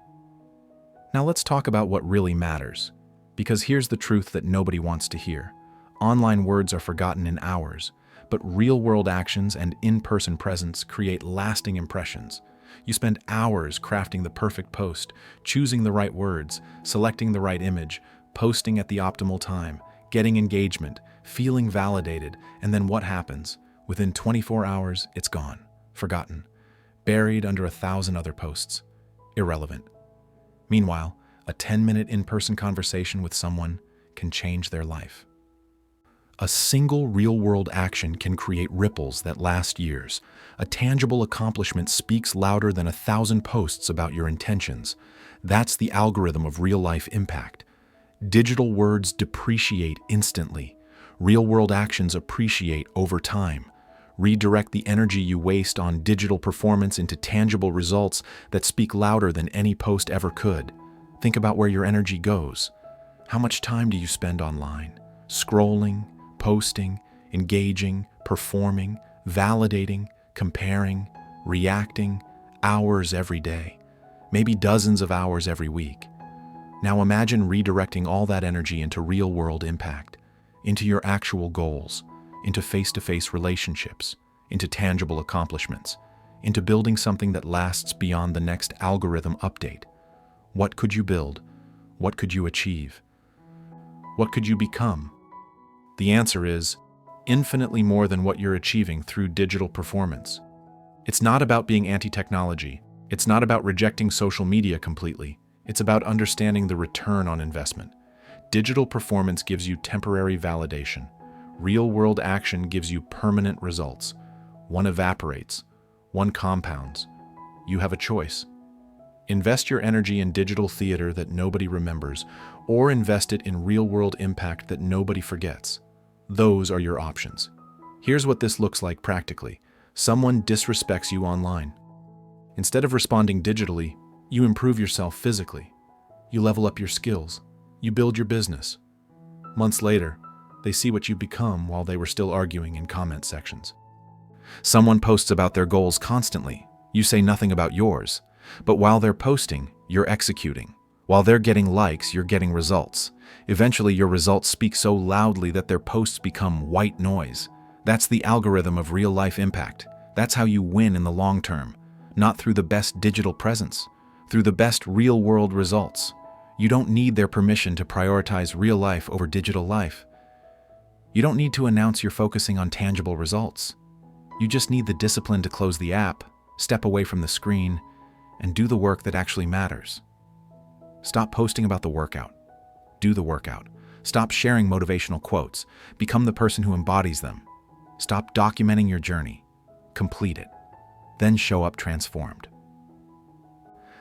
Now let's talk about what really matters, because here's the truth that nobody wants to hear. Online words are forgotten in hours, but real-world actions and in-person presence create lasting impressions. You spend hours crafting the perfect post, choosing the right words, selecting the right image, posting at the optimal time, getting engagement, feeling validated, and then what happens? Within 24 hours, it's gone, forgotten, buried under 1,000 other posts, irrelevant. Meanwhile, a 10-minute in-person conversation with someone can change their life. A single real-world action can create ripples that last years. A tangible accomplishment speaks louder than 1,000 posts about your intentions. That's the algorithm of real-life impact. Digital words depreciate instantly. Real-world actions appreciate over time. Redirect the energy you waste on digital performance into tangible results that speak louder than any post ever could. Think about where your energy goes. How much time do you spend online? Scrolling, posting, engaging, performing, validating, comparing, reacting, hours every day, maybe dozens of hours every week. Now imagine redirecting all that energy into real-world impact, into your actual goals, into face-to-face relationships, into tangible accomplishments, into building something that lasts beyond the next algorithm update. What could you build? What could you achieve? What could you become? The answer is infinitely more than what you're achieving through digital performance. It's not about being anti-technology. It's not about rejecting social media completely. It's about understanding the return on investment. Digital performance gives you temporary validation. Real-world action gives you permanent results. One evaporates. One compounds. You have a choice. Invest your energy in digital theater that nobody remembers, or invest it in real-world impact that nobody forgets. Those are your options. Here's what this looks like practically. Someone disrespects you online. Instead of responding digitally, you improve yourself physically. You level up your skills. You build your business. Months later, they see what you've become while they were still arguing in comment sections. Someone posts about their goals constantly. You say nothing about yours. But while they're posting, you're executing. While they're getting likes, you're getting results. Eventually, your results speak so loudly that their posts become white noise. That's the algorithm of real-life impact. That's how you win in the long term. Not through the best digital presence, through the best real-world results. You don't need their permission to prioritize real life over digital life. You don't need to announce you're focusing on tangible results. You just need the discipline to close the app, step away from the screen, and do the work that actually matters. Stop posting about the workout. Do the workout. Stop sharing motivational quotes. Become the person who embodies them. Stop documenting your journey. Complete it. Then show up transformed.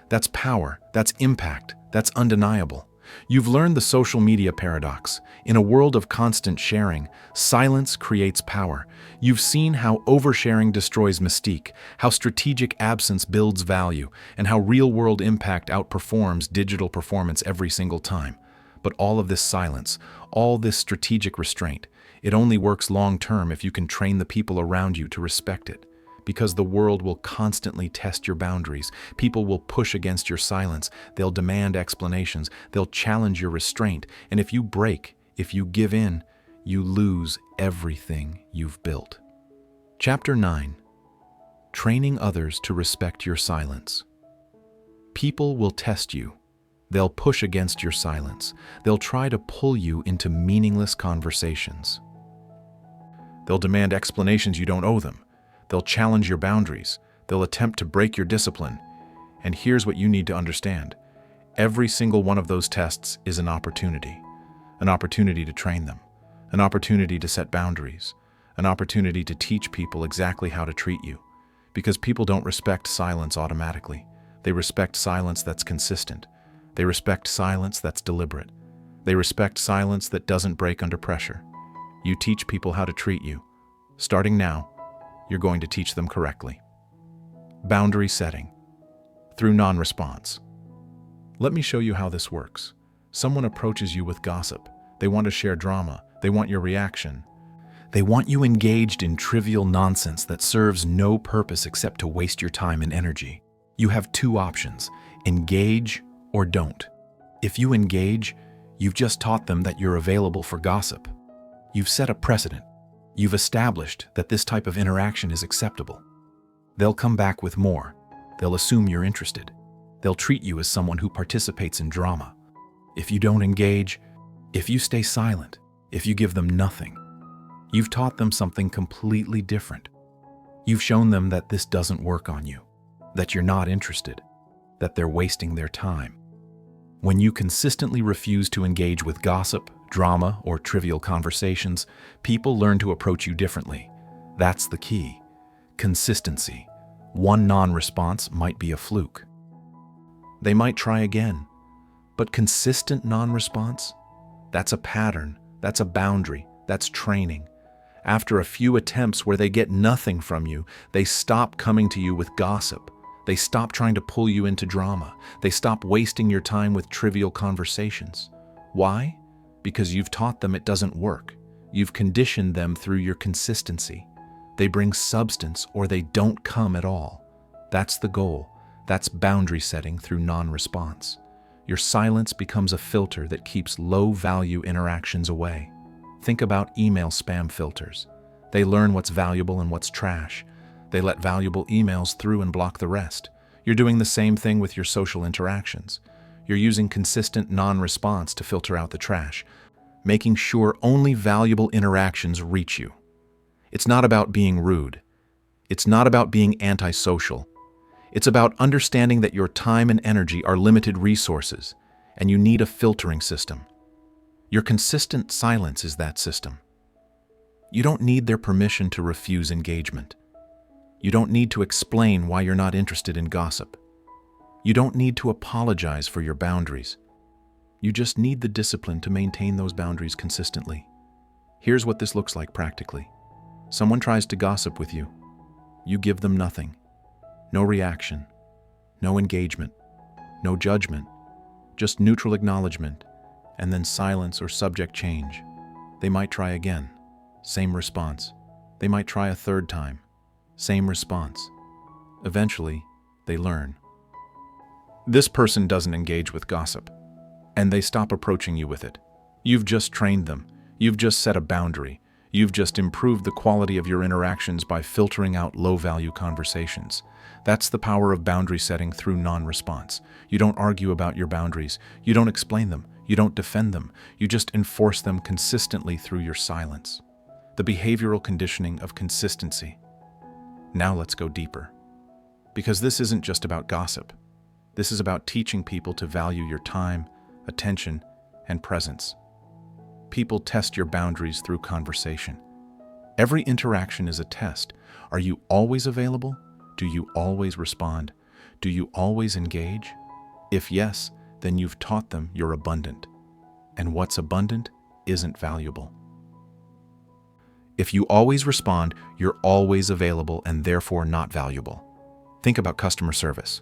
That's power. That's impact. That's undeniable. You've learned the social media paradox. In a world of constant sharing, silence creates power. You've seen how oversharing destroys mystique, how strategic absence builds value, and how real-world impact outperforms digital performance every single time. But all of this silence, all this strategic restraint, it only works long-term if you can train the people around you to respect it. Because the world will constantly test your boundaries. People will push against your silence. They'll demand explanations. They'll challenge your restraint. And if you break, if you give in, you lose everything you've built. Chapter 9. Training others to respect your silence. People will test you. They'll push against your silence. They'll try to pull you into meaningless conversations. They'll demand explanations you don't owe them. They'll challenge your boundaries. They'll attempt to break your discipline. And here's what you need to understand. Every single one of those tests is an opportunity to train them, an opportunity to set boundaries, an opportunity to teach people exactly how to treat you. Because people don't respect silence automatically. They respect silence that's consistent. They respect silence that's deliberate. They respect silence that doesn't break under pressure. You teach people how to treat you. Starting now, you're going to teach them correctly. Boundary setting. Through non-response. Let me show you how this works. Someone approaches you with gossip. They want to share drama. They want your reaction. They want you engaged in trivial nonsense that serves no purpose except to waste your time and energy. You have two options: engage or don't. If you engage, you've just taught them that you're available for gossip. You've set a precedent. You've established that this type of interaction is acceptable. They'll come back with more. They'll assume you're interested. They'll treat you as someone who participates in drama. If you don't engage, if you stay silent, if you give them nothing, you've taught them something completely different. You've shown them that this doesn't work on you, that you're not interested, that they're wasting their time. When you consistently refuse to engage with gossip, drama, or trivial conversations, people learn to approach you differently. That's the key. Consistency. One non-response might be a fluke. They might try again, but consistent non-response? That's a pattern, that's a boundary, that's training. After a few attempts where they get nothing from you, they stop coming to you with gossip. They stop trying to pull you into drama. They stop wasting your time with trivial conversations. Why? Because you've taught them it doesn't work. You've conditioned them through your consistency. They bring substance or they don't come at all. That's the goal. That's boundary setting through non-response. Your silence becomes a filter that keeps low-value interactions away. Think about email spam filters. They learn what's valuable and what's trash. They let valuable emails through and block the rest. You're doing the same thing with your social interactions. You're using consistent non-response to filter out the trash, making sure only valuable interactions reach you. It's not about being rude. It's not about being antisocial. It's about understanding that your time and energy are limited resources, and you need a filtering system. Your consistent silence is that system. You don't need their permission to refuse engagement. You don't need to explain why you're not interested in gossip. You don't need to apologize for your boundaries. You just need the discipline to maintain those boundaries consistently. Here's what this looks like practically. Someone tries to gossip with you. You give them nothing. No reaction. No engagement. No judgment. Just neutral acknowledgement, and then silence or subject change. They might try again. Same response. They might try a third time. Same response. Eventually, they learn. This person doesn't engage with gossip, and they stop approaching you with it. You've just trained them. You've just set a boundary. You've just improved the quality of your interactions by filtering out low-value conversations. That's the power of boundary setting through non-response. You don't argue about your boundaries. You don't explain them. You don't defend them. You just enforce them consistently through your silence. The behavioral conditioning of consistency. Now let's go deeper. Because this isn't just about gossip. This is about teaching people to value your time, attention, and presence. People test your boundaries through conversation. Every interaction is a test. Are you always available? Do you always respond? Do you always engage? If yes, then you've taught them you're abundant. And what's abundant isn't valuable. If you always respond, you're always available and therefore not valuable. Think about customer service.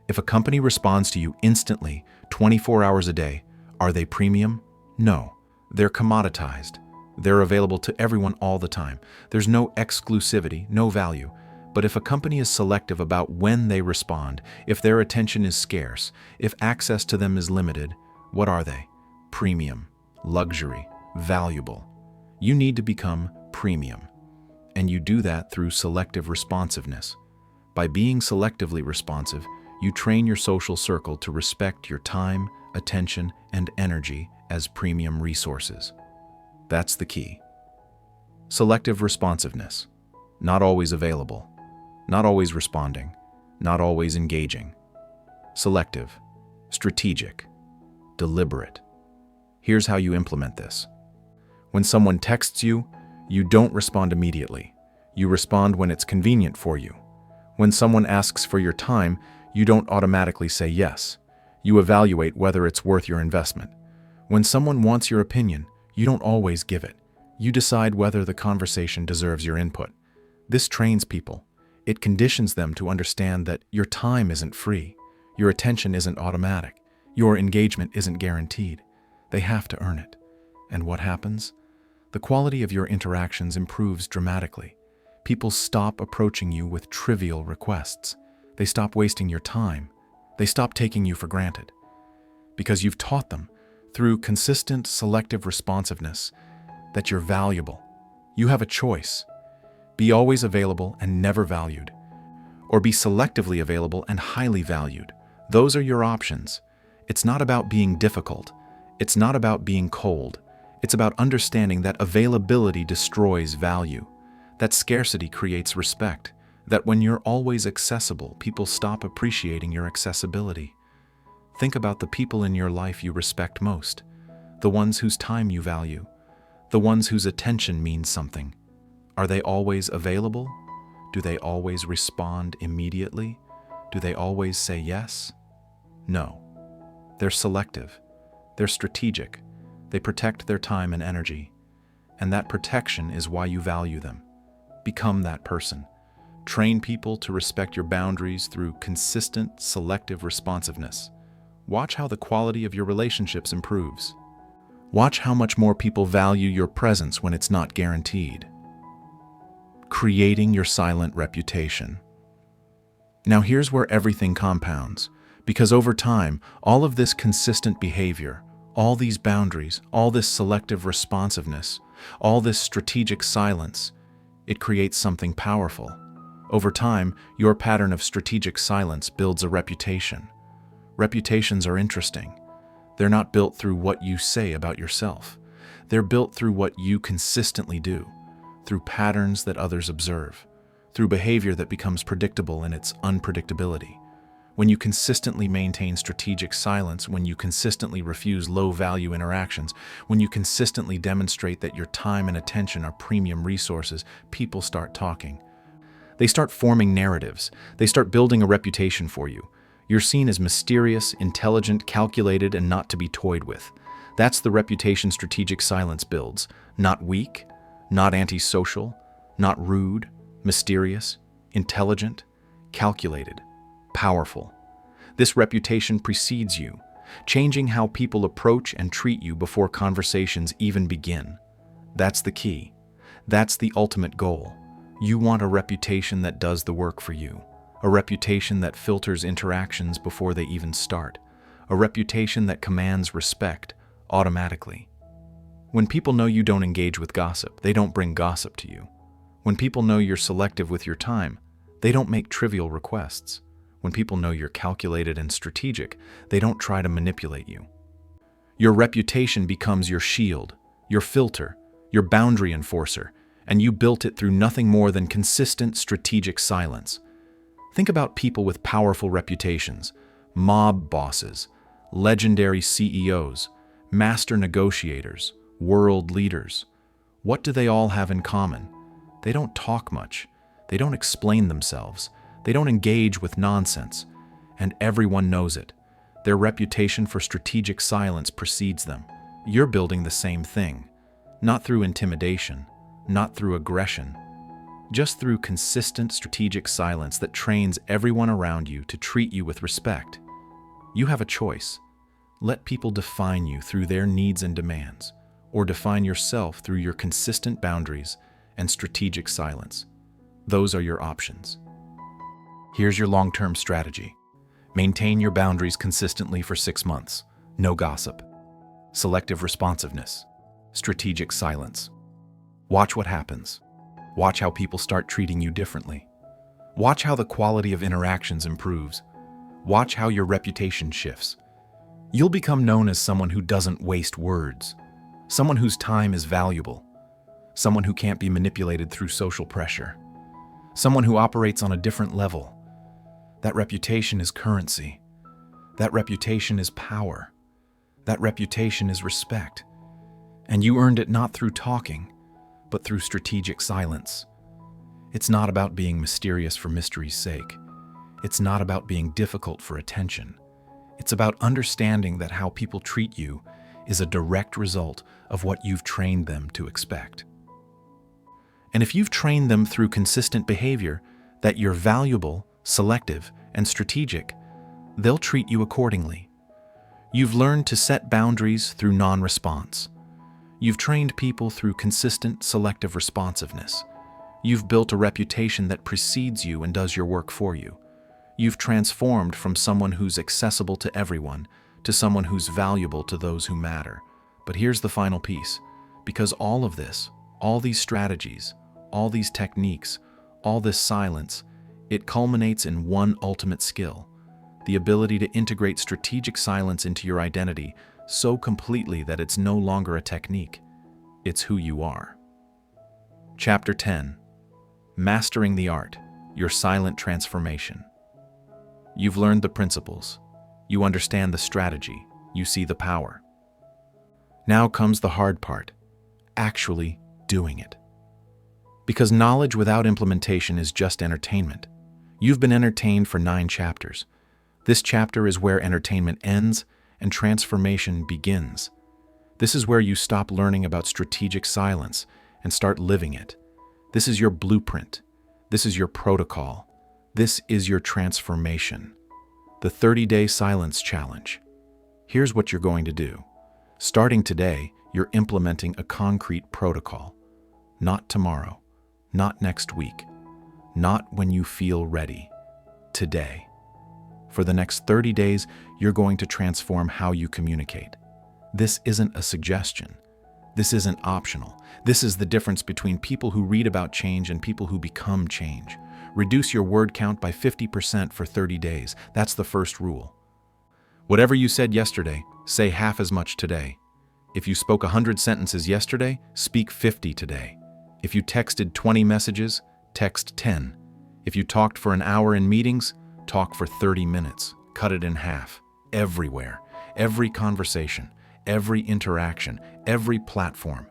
If a company responds to you instantly, 24 hours a day, are they premium? No. They're commoditized. They're available to everyone all the time. There's no exclusivity, no value. But if a company is selective about when they respond, if their attention is scarce, if access to them is limited, what are they? Premium, luxury, valuable. You need to become premium. And you do that through selective responsiveness. By being selectively responsive, you train your social circle to respect your time, attention, and energy as premium resources. That's the key. Selective responsiveness. Not always available. Not always responding. Not always engaging. Selective. Strategic. Deliberate. Here's how you implement this. When someone texts you, you don't respond immediately. You respond when it's convenient for you. When someone asks for your time, you don't automatically say yes. You evaluate whether it's worth your investment. When someone wants your opinion, you don't always give it. You decide whether the conversation deserves your input. This trains people. It conditions them to understand that your time isn't free, your attention isn't automatic, your engagement isn't guaranteed. They have to earn it. And what happens? The quality of your interactions improves dramatically. People stop approaching you with trivial requests. They stop wasting your time. They stop taking you for granted. Because you've taught them, through consistent, selective responsiveness, that you're valuable. You have a choice. Be always available and never valued. Or be selectively available and highly valued. Those are your options. It's not about being difficult. It's not about being cold. It's about understanding that availability destroys value, that scarcity creates respect, that when you're always accessible, people stop appreciating your accessibility. Think about the people in your life you respect most, the ones whose time you value, the ones whose attention means something. Are they always available? Do they always respond immediately? Do they always say yes? No. They're selective. They're strategic. They protect their time and energy. And that protection is why you value them. Become that person. Train people to respect your boundaries through consistent, selective responsiveness. Watch how the quality of your relationships improves. Watch how much more people value your presence when it's not guaranteed. Creating your silent reputation. Now here's where everything compounds, because over time, all of this consistent behavior, all these boundaries, all this selective responsiveness, all this strategic silence, it creates something powerful. Over time, your pattern of strategic silence builds a reputation. Reputations are interesting. They're not built through what you say about yourself. They're built through what you consistently do, through patterns that others observe, through behavior that becomes predictable in its unpredictability. When you consistently maintain strategic silence, when you consistently refuse low-value interactions, when you consistently demonstrate that your time and attention are premium resources, people start talking. They start forming narratives. They start building a reputation for you. You're seen as mysterious, intelligent, calculated, and not to be toyed with. That's the reputation strategic silence builds. Not weak, not antisocial, not rude, mysterious, intelligent, calculated, powerful. This reputation precedes you, changing how people approach and treat you before conversations even begin. That's the key. That's the ultimate goal. You want a reputation that does the work for you, a reputation that filters interactions before they even start, a reputation that commands respect automatically. When people know you don't engage with gossip, they don't bring gossip to you. When people know you're selective with your time, they don't make trivial requests. When people know you're calculated and strategic, they don't try to manipulate you. Your reputation becomes your shield, your filter, your boundary enforcer, and you built it through nothing more than consistent strategic silence. Think about people with powerful reputations, mob bosses, legendary CEOs, master negotiators, world leaders. What do they all have in common? They don't talk much. They don't explain themselves. They don't engage with nonsense. And everyone knows it. Their reputation for strategic silence precedes them. You're building the same thing. Not through intimidation, not through aggression, just through consistent strategic silence that trains everyone around you to treat you with respect. You have a choice. Let people define you through their needs and demands, or define yourself through your consistent boundaries and strategic silence. Those are your options. Here's your long-term strategy. Maintain your boundaries consistently for 6 months. No gossip. Selective responsiveness. Strategic silence. Watch what happens. Watch how people start treating you differently. Watch how the quality of interactions improves. Watch how your reputation shifts. You'll become known as someone who doesn't waste words, someone whose time is valuable, someone who can't be manipulated through social pressure, someone who operates on a different level. That reputation is currency. That reputation is power. That reputation is respect. And you earned it not through talking, but through strategic silence. It's not about being mysterious for mystery's sake. It's not about being difficult for attention. It's about understanding that how people treat you is a direct result of what you've trained them to expect. And if you've trained them through consistent behavior that you're valuable, selective, and strategic, they'll treat you accordingly. You've learned to set boundaries through non-response. You've trained people through consistent, selective responsiveness. You've built a reputation that precedes you and does your work for you. You've transformed from someone who's accessible to everyone to someone who's valuable to those who matter. But here's the final piece. Because all of this, all these strategies, all these techniques, all this silence, it culminates in one ultimate skill: the ability to integrate strategic silence into your identity so completely that it's no longer a technique, it's who you are. Chapter 10. Mastering the Art, Your Silent Transformation. You've learned the principles. You understand the strategy. You see the power. Now comes the hard part: actually doing it. Because knowledge without implementation is just entertainment. You've been entertained for 9 chapters. This chapter is where entertainment ends and transformation begins. This is where you stop learning about strategic silence and start living it. This is your blueprint. This is your protocol. This is your transformation. The 30-day silence challenge. Here's what you're going to do. Starting today, you're implementing a concrete protocol. Not tomorrow, not next week, not when you feel ready. Today. For the next 30 days, you're going to transform how you communicate. This isn't a suggestion. This isn't optional. This is the difference between people who read about change and people who become change. Reduce your word count by 50% for 30 days. That's the first rule. Whatever you said yesterday, say half as much today. If you spoke 100 sentences yesterday, speak 50 today. If you texted 20 messages, text 10. If you talked for an hour in meetings, talk for 30 minutes. Cut it in half. Everywhere. Every conversation. Every interaction. Every platform.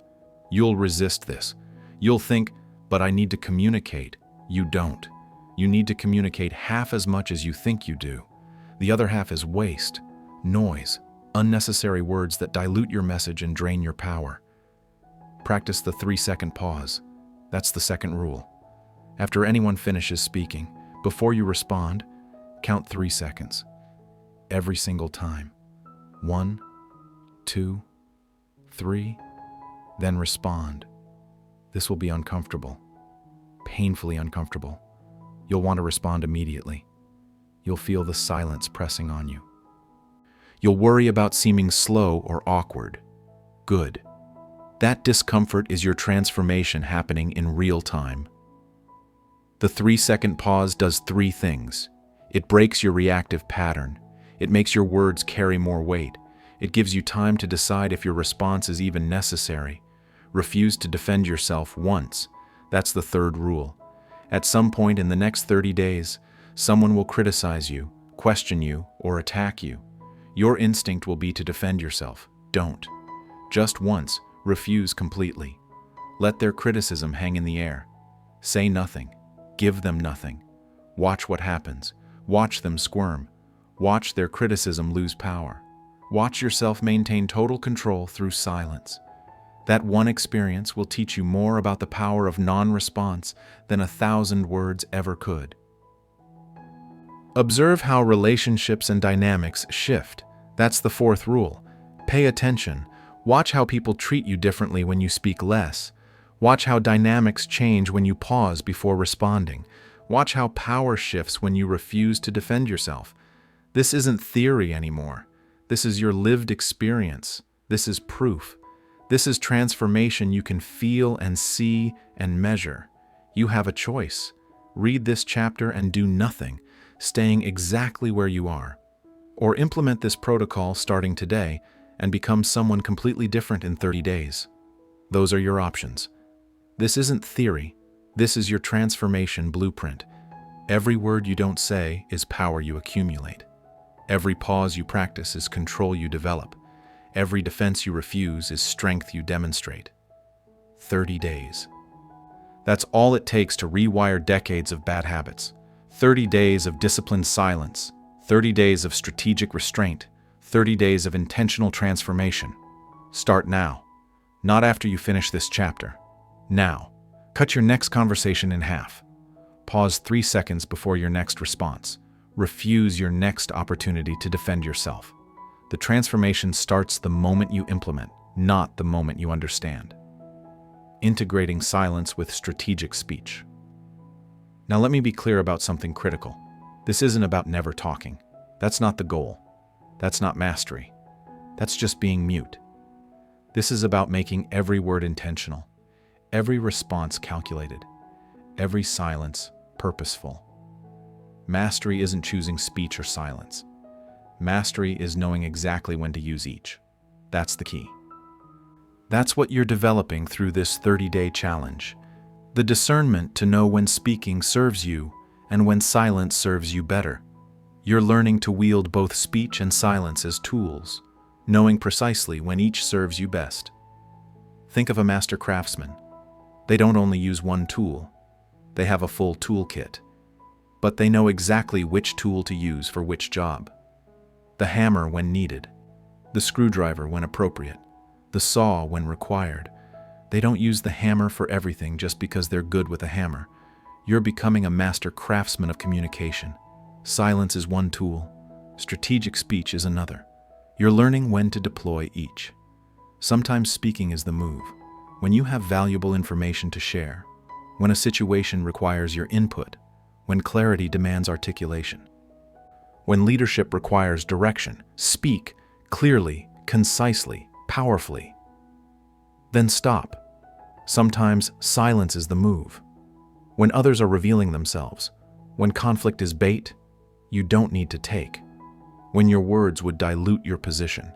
You'll resist this. You'll think, but I need to communicate. You don't. You need to communicate half as much as you think you do. The other half is waste, noise, unnecessary words that dilute your message and drain your power. Practice the 3-second pause. That's the second rule. After anyone finishes speaking, before you respond, count 3 seconds. Every single time. 1, 2, 3, then respond. This will be uncomfortable. Painfully uncomfortable. You'll want to respond immediately. You'll feel the silence pressing on you. You'll worry about seeming slow or awkward. Good. That discomfort is your transformation happening in real time. The 3-second pause does 3 things. It breaks your reactive pattern. It makes your words carry more weight. It gives you time to decide if your response is even necessary. Refuse to defend yourself once. That's the third rule. At some point in the next 30 days, someone will criticize you, question you, or attack you. Your instinct will be to defend yourself. Don't. Just once, refuse completely. Let their criticism hang in the air. Say nothing. Give them nothing. Watch what happens. Watch them squirm. Watch their criticism lose power. Watch yourself maintain total control through silence. That one experience will teach you more about the power of non-response than 1,000 words ever could. Observe how relationships and dynamics shift. That's the 4th rule. Pay attention. Watch how people treat you differently when you speak less. Watch how dynamics change when you pause before responding. Watch how power shifts when you refuse to defend yourself. This isn't theory anymore. This is your lived experience. This is proof. This is transformation you can feel and see and measure. You have a choice. Read this chapter and do nothing, staying exactly where you are. Or implement this protocol starting today and become someone completely different in 30 days. Those are your options. This isn't theory. This is your transformation blueprint. Every word you don't say is power you accumulate. Every pause you practice is control you develop. Every defense you refuse is strength you demonstrate. 30 days. That's all it takes to rewire decades of bad habits. 30 days of disciplined silence. 30 days of strategic restraint, 30 days of intentional transformation. Start now, not after you finish this chapter. Now, cut your next conversation in half. Pause 3 seconds before your next response. Refuse your next opportunity to defend yourself. The transformation starts the moment you implement, not the moment you understand. Integrating silence with strategic speech. Now let me be clear about something critical. This isn't about never talking. That's not the goal. That's not mastery. That's just being mute. This is about making every word intentional, every response calculated, every silence purposeful. Mastery isn't choosing speech or silence. Mastery is knowing exactly when to use each. That's the key. That's what you're developing through this 30-day challenge. The discernment to know when speaking serves you and when silence serves you better. You're learning to wield both speech and silence as tools, knowing precisely when each serves you best. Think of a master craftsman. They don't only use one tool, they have a full toolkit. But they know exactly which tool to use for which job. The hammer when needed, the screwdriver when appropriate, the saw when required. They don't use the hammer for everything just because they're good with a hammer. You're becoming a master craftsman of communication. Silence is one tool, strategic speech is another. You're learning when to deploy each. Sometimes speaking is the move. When you have valuable information to share, when a situation requires your input, when clarity demands articulation. When leadership requires direction, speak clearly, concisely, powerfully. Then stop. Sometimes silence is the move. When others are revealing themselves, when conflict is bait, you don't need to take. When your words would dilute your position,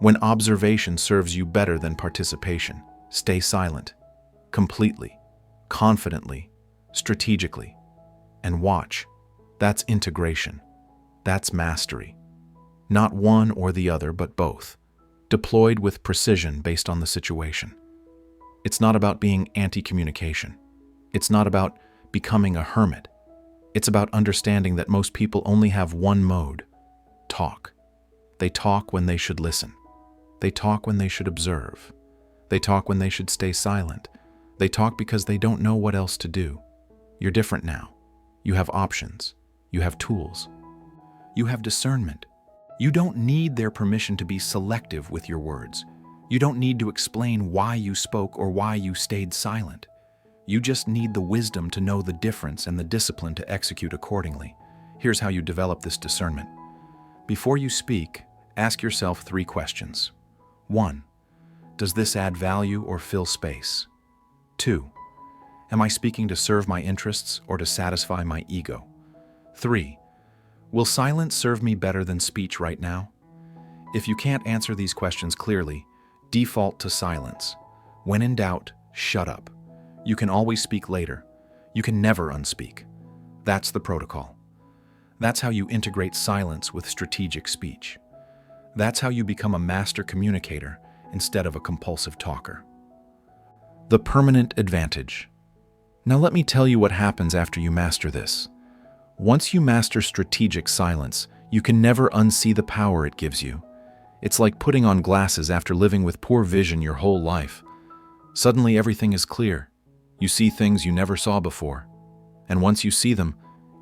when observation serves you better than participation, stay silent, completely, confidently, strategically. And watch. That's integration. That's mastery. Not one or the other, but both. Deployed with precision based on the situation. It's not about being anti-communication. It's not about becoming a hermit. It's about understanding that most people only have one mode: talk. They talk when they should listen. They talk when they should observe. They talk when they should stay silent. They talk because they don't know what else to do. You're different now. You have options. You have tools. You have discernment. You don't need their permission to be selective with your words. You don't need to explain why you spoke or why you stayed silent. You just need the wisdom to know the difference and the discipline to execute accordingly. Here's how you develop this discernment. Before you speak, ask yourself 3 questions. 1. Does this add value or fill space? 2. Am I speaking to serve my interests or to satisfy my ego? 3. Will silence serve me better than speech right now? If you can't answer these questions clearly, default to silence. When in doubt, shut up. You can always speak later. You can never unspeak. That's the protocol. That's how you integrate silence with strategic speech. That's how you become a master communicator instead of a compulsive talker. The permanent advantage. Now let me tell you what happens after you master this. Once you master strategic silence, you can never unsee the power it gives you. It's like putting on glasses after living with poor vision your whole life. Suddenly everything is clear. You see things you never saw before. And once you see them,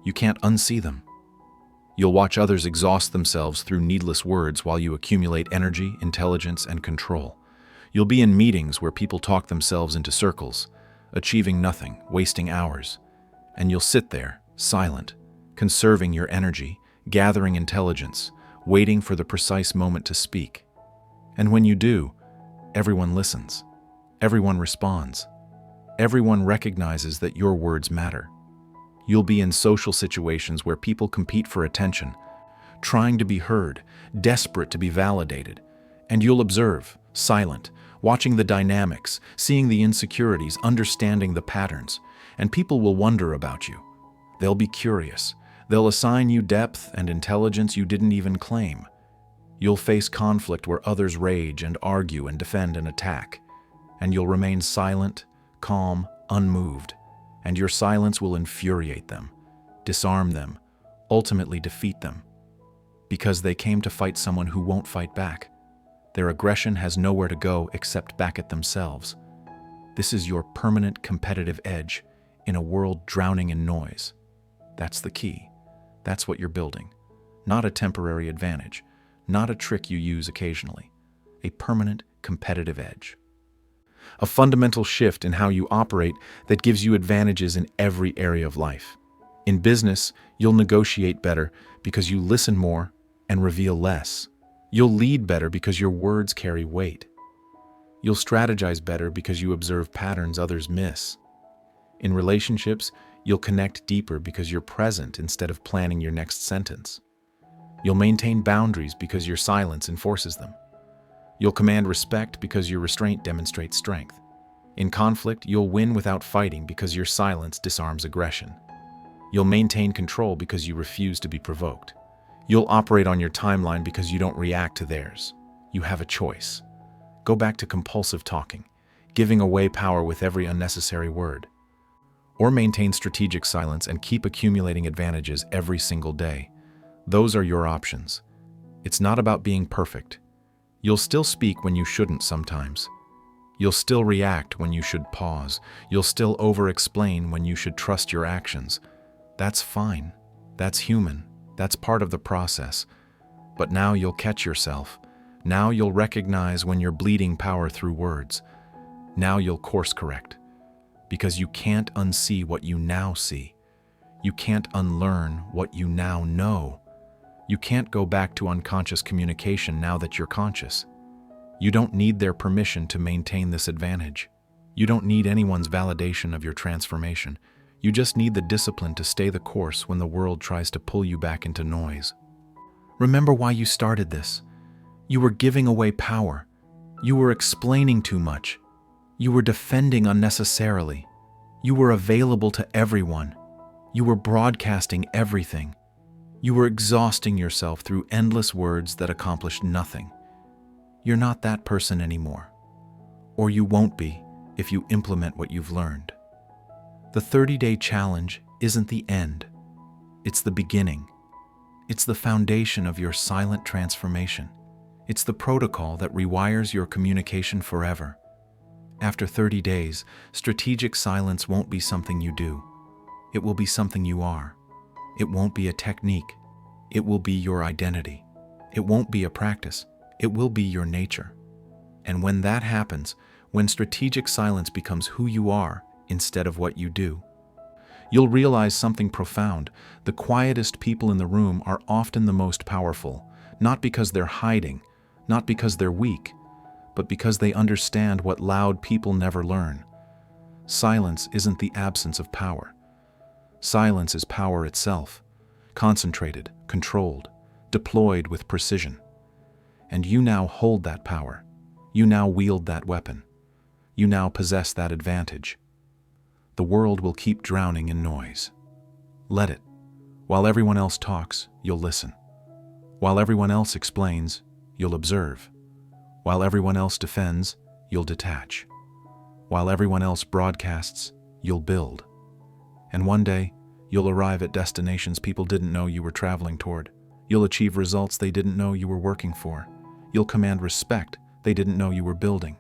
you can't unsee them. You'll watch others exhaust themselves through needless words while you accumulate energy, intelligence, and control. You'll be in meetings where people talk themselves into circles, achieving nothing, wasting hours. And you'll sit there, silent, conserving your energy, gathering intelligence, waiting for the precise moment to speak. And when you do, everyone listens. Everyone responds. Everyone recognizes that your words matter. You'll be in social situations where people compete for attention, trying to be heard, desperate to be validated. And you'll observe, silent, watching the dynamics, seeing the insecurities, understanding the patterns. And people will wonder about you. They'll be curious. They'll assign you depth and intelligence you didn't even claim. You'll face conflict where others rage and argue and defend and attack. And you'll remain silent, calm, unmoved. And your silence will infuriate them, disarm them, ultimately defeat them. Because they came to fight someone who won't fight back. Their aggression has nowhere to go except back at themselves. This is your permanent competitive edge in a world drowning in noise. That's the key. That's what you're building. Not a temporary advantage, not a trick you use occasionally. A permanent competitive edge. A fundamental shift in how you operate that gives you advantages in every area of life. In business, you'll negotiate better because you listen more and reveal less. You'll lead better because your words carry weight. You'll strategize better because you observe patterns others miss. In relationships, you'll connect deeper because you're present instead of planning your next sentence. You'll maintain boundaries because your silence enforces them. You'll command respect because your restraint demonstrates strength. In conflict, you'll win without fighting because your silence disarms aggression. You'll maintain control because you refuse to be provoked. You'll operate on your timeline because you don't react to theirs. You have a choice. Go back to compulsive talking, giving away power with every unnecessary word. Or maintain strategic silence and keep accumulating advantages every single day. Those are your options. It's not about being perfect. You'll still speak when you shouldn't sometimes. You'll still react when you should pause. You'll still over-explain when you should trust your actions. That's fine. That's human. That's part of the process. But now you'll catch yourself. Now you'll recognize when you're bleeding power through words. Now you'll course correct. Because you can't unsee what you now see. You can't unlearn what you now know. You can't go back to unconscious communication now that you're conscious. You don't need their permission to maintain this advantage. You don't need anyone's validation of your transformation. You just need the discipline to stay the course when the world tries to pull you back into noise. Remember why you started this. You were giving away power. You were explaining too much. You were defending unnecessarily. You were available to everyone. You were broadcasting everything. You were exhausting yourself through endless words that accomplished nothing. You're not that person anymore. Or you won't be if you implement what you've learned. The 30-day challenge isn't the end. It's the beginning. It's the foundation of your silent transformation. It's the protocol that rewires your communication forever. After 30 days, strategic silence won't be something you do. It will be something you are. It won't be a technique. It will be your identity. It won't be a practice. It will be your nature. And when that happens, when strategic silence becomes who you are instead of what you do, you'll realize something profound. The quietest people in the room are often the most powerful, not because they're hiding, not because they're weak, but because they understand what loud people never learn. Silence isn't the absence of power. Silence is power itself, concentrated, controlled, deployed with precision. And you now hold that power. You now wield that weapon. You now possess that advantage. The world will keep drowning in noise. Let it. While everyone else talks, you'll listen. While everyone else explains, you'll observe. While everyone else defends, you'll detach. While everyone else broadcasts, you'll build. And one day, you'll arrive at destinations people didn't know you were traveling toward. You'll achieve results they didn't know you were working for. You'll command respect they didn't know you were building.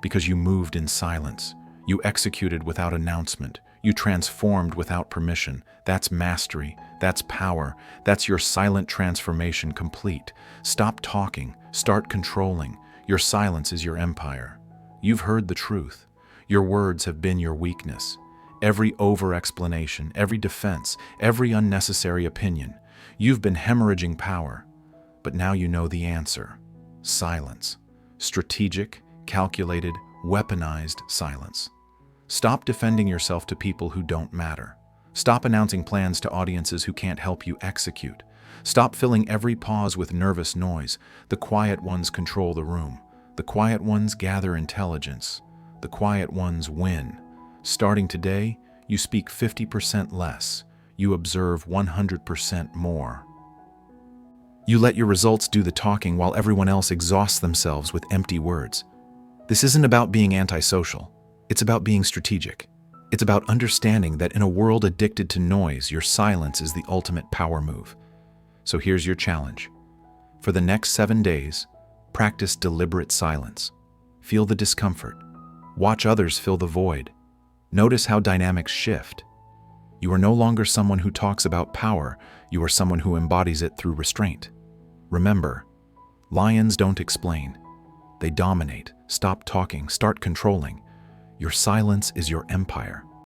Because you moved in silence. You executed without announcement. You transformed without permission. That's mastery. That's power. That's your silent transformation complete. Stop talking. Start controlling. Your silence is your empire. You've heard the truth. Your words have been your weakness. Every over-explanation, every defense, every unnecessary opinion. You've been hemorrhaging power. But now you know the answer. Silence. Strategic, calculated, weaponized silence. Stop defending yourself to people who don't matter. Stop announcing plans to audiences who can't help you execute. Stop filling every pause with nervous noise. The quiet ones control the room. The quiet ones gather intelligence. The quiet ones win. Starting today, you speak 50% less. You observe 100% more. You let your results do the talking while everyone else exhausts themselves with empty words. This isn't about being antisocial. It's about being strategic. It's about understanding that in a world addicted to noise, your silence is the ultimate power move. So here's your challenge. For the next 7 days, practice deliberate silence. Feel the discomfort. Watch others fill the void. Notice how dynamics shift. You are no longer someone who talks about power, you are someone who embodies it through restraint. Remember, lions don't explain. They dominate. Stop talking, start controlling. Your silence is your empire.